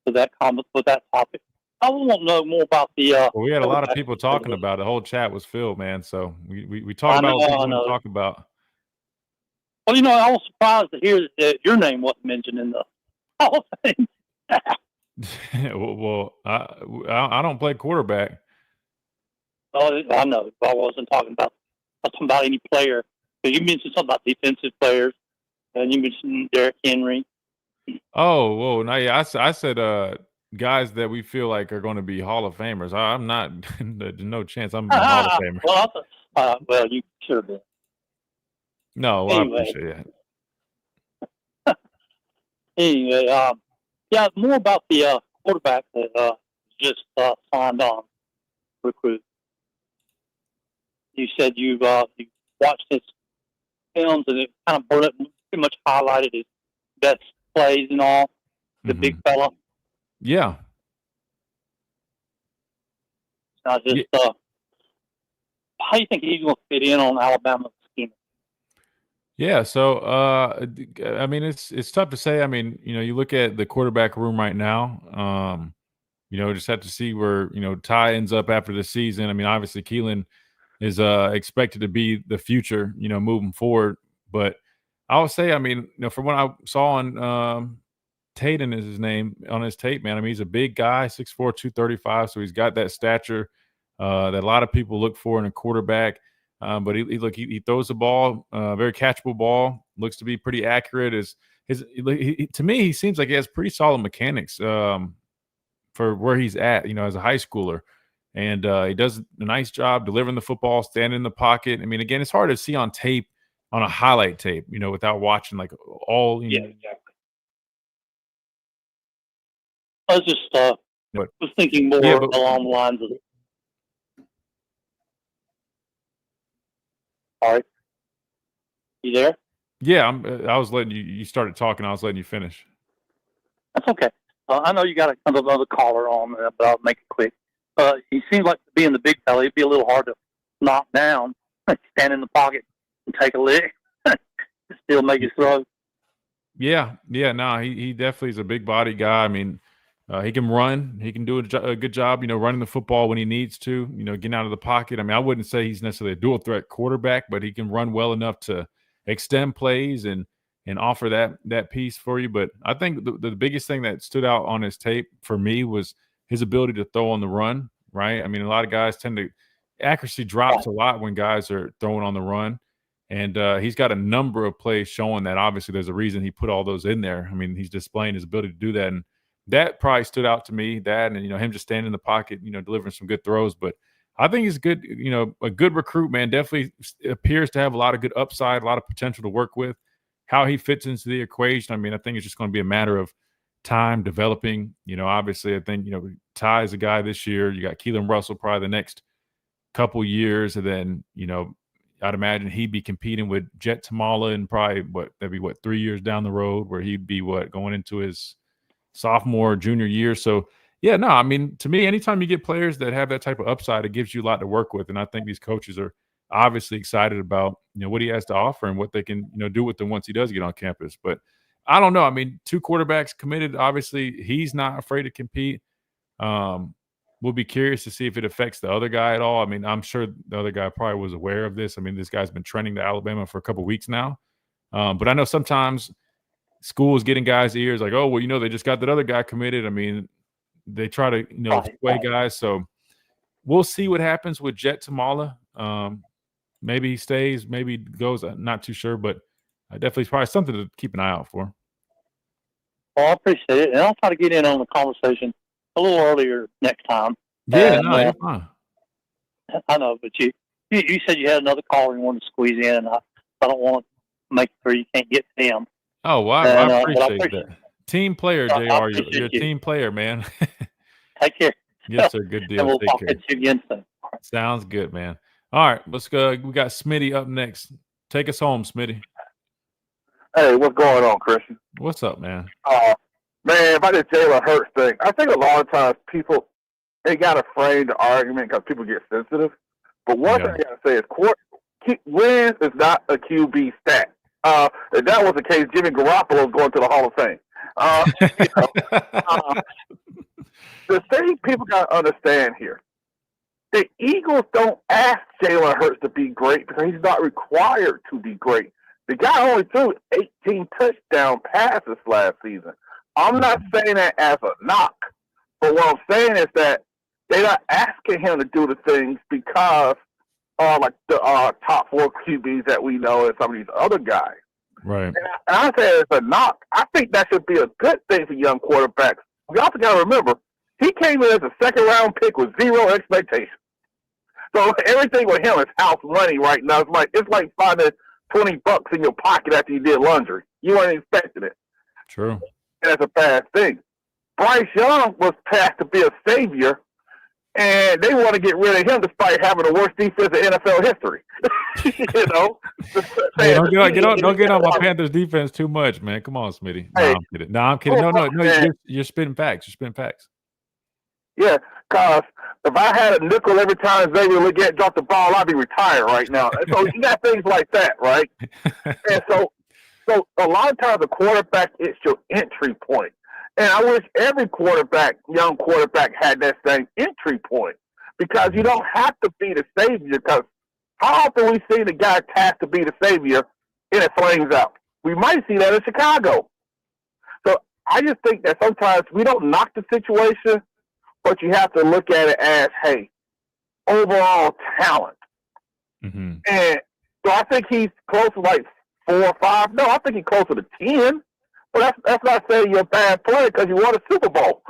with that topic. I want to know more about the. Well, we had a lot of people talking about it. The whole chat was filled, man. So we talked about what people want to talk about. Well, I was surprised to hear that your name wasn't mentioned in the Hall of Fame. Well, I don't play quarterback. Oh, I know. I wasn't talking about any player. But you mentioned something about defensive players, and you mentioned Derrick Henry. Oh, whoa! No, yeah, I said guys that we feel like are going to be Hall of Famers. I'm not. No chance. I'm a Hall of Famer. Well, you should have been. No, anyway. I appreciate it. Anyway, yeah, more about the quarterback that just signed on recruit. You said you watched his films and it kind of pretty much highlighted his best plays and all. The big fella. Yeah. Now, just how do you think he's going to fit in on Alabama's scheme? Yeah, so I mean, it's tough to say. I mean, you look at the quarterback room right now. Just have to see where Ty ends up after the season. I mean, obviously Keelan is expected to be the future, moving forward. But I would say, I mean, from what I saw on Tatum is his name on his tape, man. I mean, he's a big guy, 6'4", 235, so he's got that stature that a lot of people look for in a quarterback. But he throws the ball, very catchable ball. Looks to be pretty accurate. To me, he seems like he has pretty solid mechanics for where he's at. As a high schooler, and he does a nice job delivering the football, standing in the pocket. I mean, again, it's hard to see on tape, on a highlight tape, without watching like all. Exactly. I was just was thinking more along the lines of. All right. You there? Yeah, I was letting you started talking. I was letting you finish. That's okay. I know you got another caller on, but I'll make it quick. He seems like being the big fella, it'd be a little hard to knock down, stand in the pocket and take a lick, still make you throw. Yeah. No, he definitely is a big body guy. I mean, he can run. He can do a good job, running the football when he needs to, getting out of the pocket. I mean, I wouldn't say he's necessarily a dual threat quarterback, but he can run well enough to extend plays and offer that piece for you. But I think the biggest thing that stood out on his tape for me was his ability to throw on the run, right? I mean, a lot of guys accuracy drops a lot when guys are throwing on the run. And he's got a number of plays showing that. Obviously, there's a reason he put all those in there. I mean, he's displaying his ability to do that. And that probably stood out to me, and him just standing in the pocket, delivering some good throws. But I think he's good, a good recruit, man. Definitely appears to have a lot of good upside, a lot of potential to work with. How he fits into the equation, I mean, I think it's just going to be a matter of time developing. Obviously, I think, Ty is a guy this year. You got Keelan Russell probably the next couple years. And then, I'd imagine he'd be competing with Jet Tamala and probably that'd be 3 years down the road where he'd be going into his sophomore, junior year. So, yeah, no, I mean, to me, anytime you get players that have that type of upside, it gives you a lot to work with. And I think these coaches are obviously excited about, what he has to offer and what they can, do with him once he does get on campus. But I don't know. I mean, 2 quarterbacks committed. Obviously, he's not afraid to compete. We'll be curious to see if it affects the other guy at all. I mean, I'm sure the other guy probably was aware of this. I mean, this guy's been trending to Alabama for a couple of weeks now. But I know sometimes schools getting guys' ears like, oh, well, they just got that other guy committed. I mean, they try to, sway guys. So we'll see what happens with Jet Tamala. Maybe he stays, maybe he goes. I'm not too sure, but definitely probably something to keep an eye out for. Well, I appreciate it. And I'll try to get in on the conversation a little earlier next time. Yeah, you're fine. I know, but you said you had another caller you wanted to squeeze in, and I don't want to make sure you can't get to him. Oh, well, I appreciate that. Team player, JR. You're a team player, man. Take care. Yes, sir. Good deal. And we'll Take talk care. to you again soon. Sounds good, man. All right, let's go. We got Smitty up next. Take us home, Smitty. Hey, what's going on, Christian? What's up, man? Man, about the Jalen Hurts thing, I think a lot of times people, they got to frame the argument because people get sensitive. But one thing I got to say is wins is not a QB stat. If that was the case, Jimmy Garoppolo is going to the Hall of Fame. The thing people got to understand here, the Eagles don't ask Jalen Hurts to be great because he's not required to be great. The guy only threw 18 touchdown passes last season. I'm not saying that as a knock, but what I'm saying is that they're not asking him to do the things because like the top 4 QBs that we know and some of these other guys. Right. And I say it's a knock. I think that should be a good thing for young quarterbacks. We also got to remember, he came in as a second-round pick with zero expectations. So everything with him is house money right now. It's like finding $20 in your pocket after you did laundry. You weren't expecting it. True. And that's a bad thing. Bryce Young was tasked to be a savior, and they want to get rid of him despite having the worst defense in NFL history. You know? Hey, don't get on my Panthers defense too much, man. Come on, Smitty. No, I'm kidding. No, I'm kidding. No. You're spitting facts. You're spitting facts. Yeah, because if I had a nickel every time Xavier Legette dropped the ball, I'd be retired right now. And so you got things like that, right? And so a lot of times a quarterback is your entry point. And I wish every young quarterback, had that same entry point because you don't have to be the savior. Because how often we see the guy tasked to be the savior and it flames out? We might see that in Chicago. So I just think that sometimes we don't knock the situation, but you have to look at it as, hey, overall talent. Mm-hmm. And so I think he's close to like 4 or 5. No, I think he's closer to 10. But that's not saying you're a bad player because you won a Super Bowl.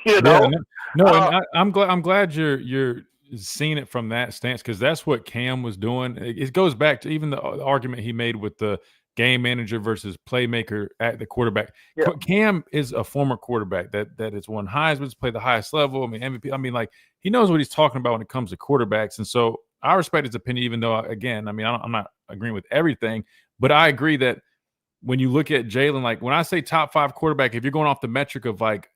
You know? Yeah, and I'm glad you're seeing it from that stance because that's what Cam was doing. It goes back to even the argument he made with the game manager versus playmaker at the quarterback. Yeah. Cam is a former quarterback that has won Heisman's, played the highest level. I mean, MVP. I mean, like he knows what he's talking about when it comes to quarterbacks. And so I respect his opinion, even though, again, I mean, I'm not agreeing with everything, but I agree that when you look at Jalen, like when I say top 5 quarterback, if you're going off the metric of like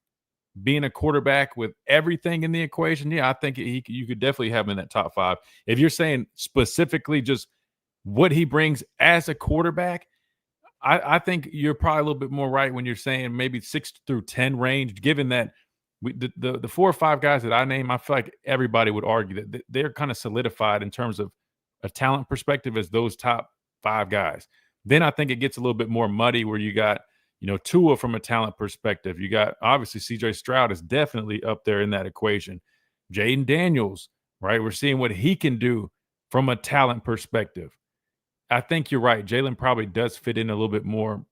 being a quarterback with everything in the equation, yeah, I think you could definitely have him in that top 5. If you're saying specifically just what he brings as a quarterback, I think you're probably a little bit more right when you're saying maybe 6 through 10 range, given that the 4 or 5 guys that I name, I feel like everybody would argue that they're kind of solidified in terms of a talent perspective as those top 5 guys. Then I think it gets a little bit more muddy where you got, Tua from a talent perspective. You got, obviously, C.J. Stroud is definitely up there in that equation. Jaden Daniels, right? We're seeing what he can do from a talent perspective. I think you're right. Jalen probably does fit in a little bit more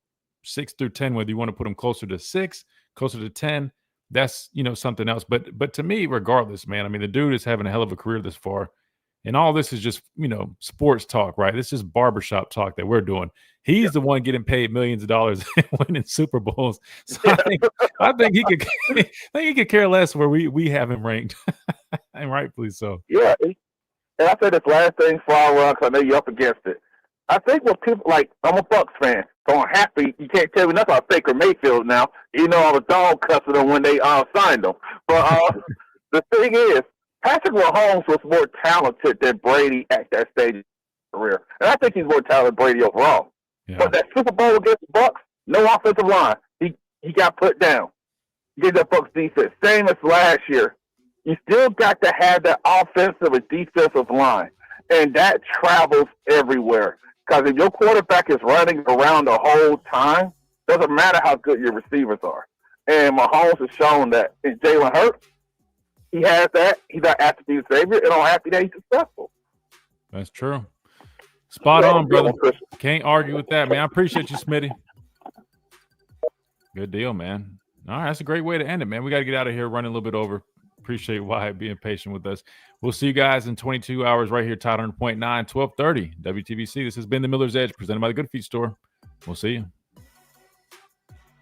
6 through 10, whether you want to put him closer to 6, closer to 10. That's, something else. But to me, regardless, man, I mean, the dude is having a hell of a career this far. And all this is just, sports talk, right? This is barbershop talk that we're doing. He's the one getting paid millions of dollars and winning Super Bowls. So I think he could care less where we have him ranked, and rightfully so. Yeah, and I said this last thing before I run because I know you're up against it. I think when people I'm a Bucs fan, so I'm happy. You can't tell me nothing about Baker Mayfield now. I was dog cussing them when they signed him. But the thing is, Patrick Mahomes was more talented than Brady at that stage of his career. And I think he's more talented than Brady overall. Yeah. But that Super Bowl against the Bucs, no offensive line. He got put down. Get that Bucs defense. Same as last year. You still got to have that offensive and defensive line. And that travels everywhere. Because if your quarterback is running around the whole time, doesn't matter how good your receivers are. And Mahomes has shown that. And Jalen Hurts, he has that. He's not asked to be a savior, and I'm happy that he's successful. That's true. Spot on, brother. Can't argue with that, man. I appreciate you, Smitty. Good deal, man. All right, that's a great way to end it, man. We got to get out of here running a little bit over. Appreciate Wyatt being patient with us. We'll see you guys in 22 hours right here, Tide 100.9, 1230 WTBC. This has been the Miller's Edge presented by the Good Feet Store. We'll see you.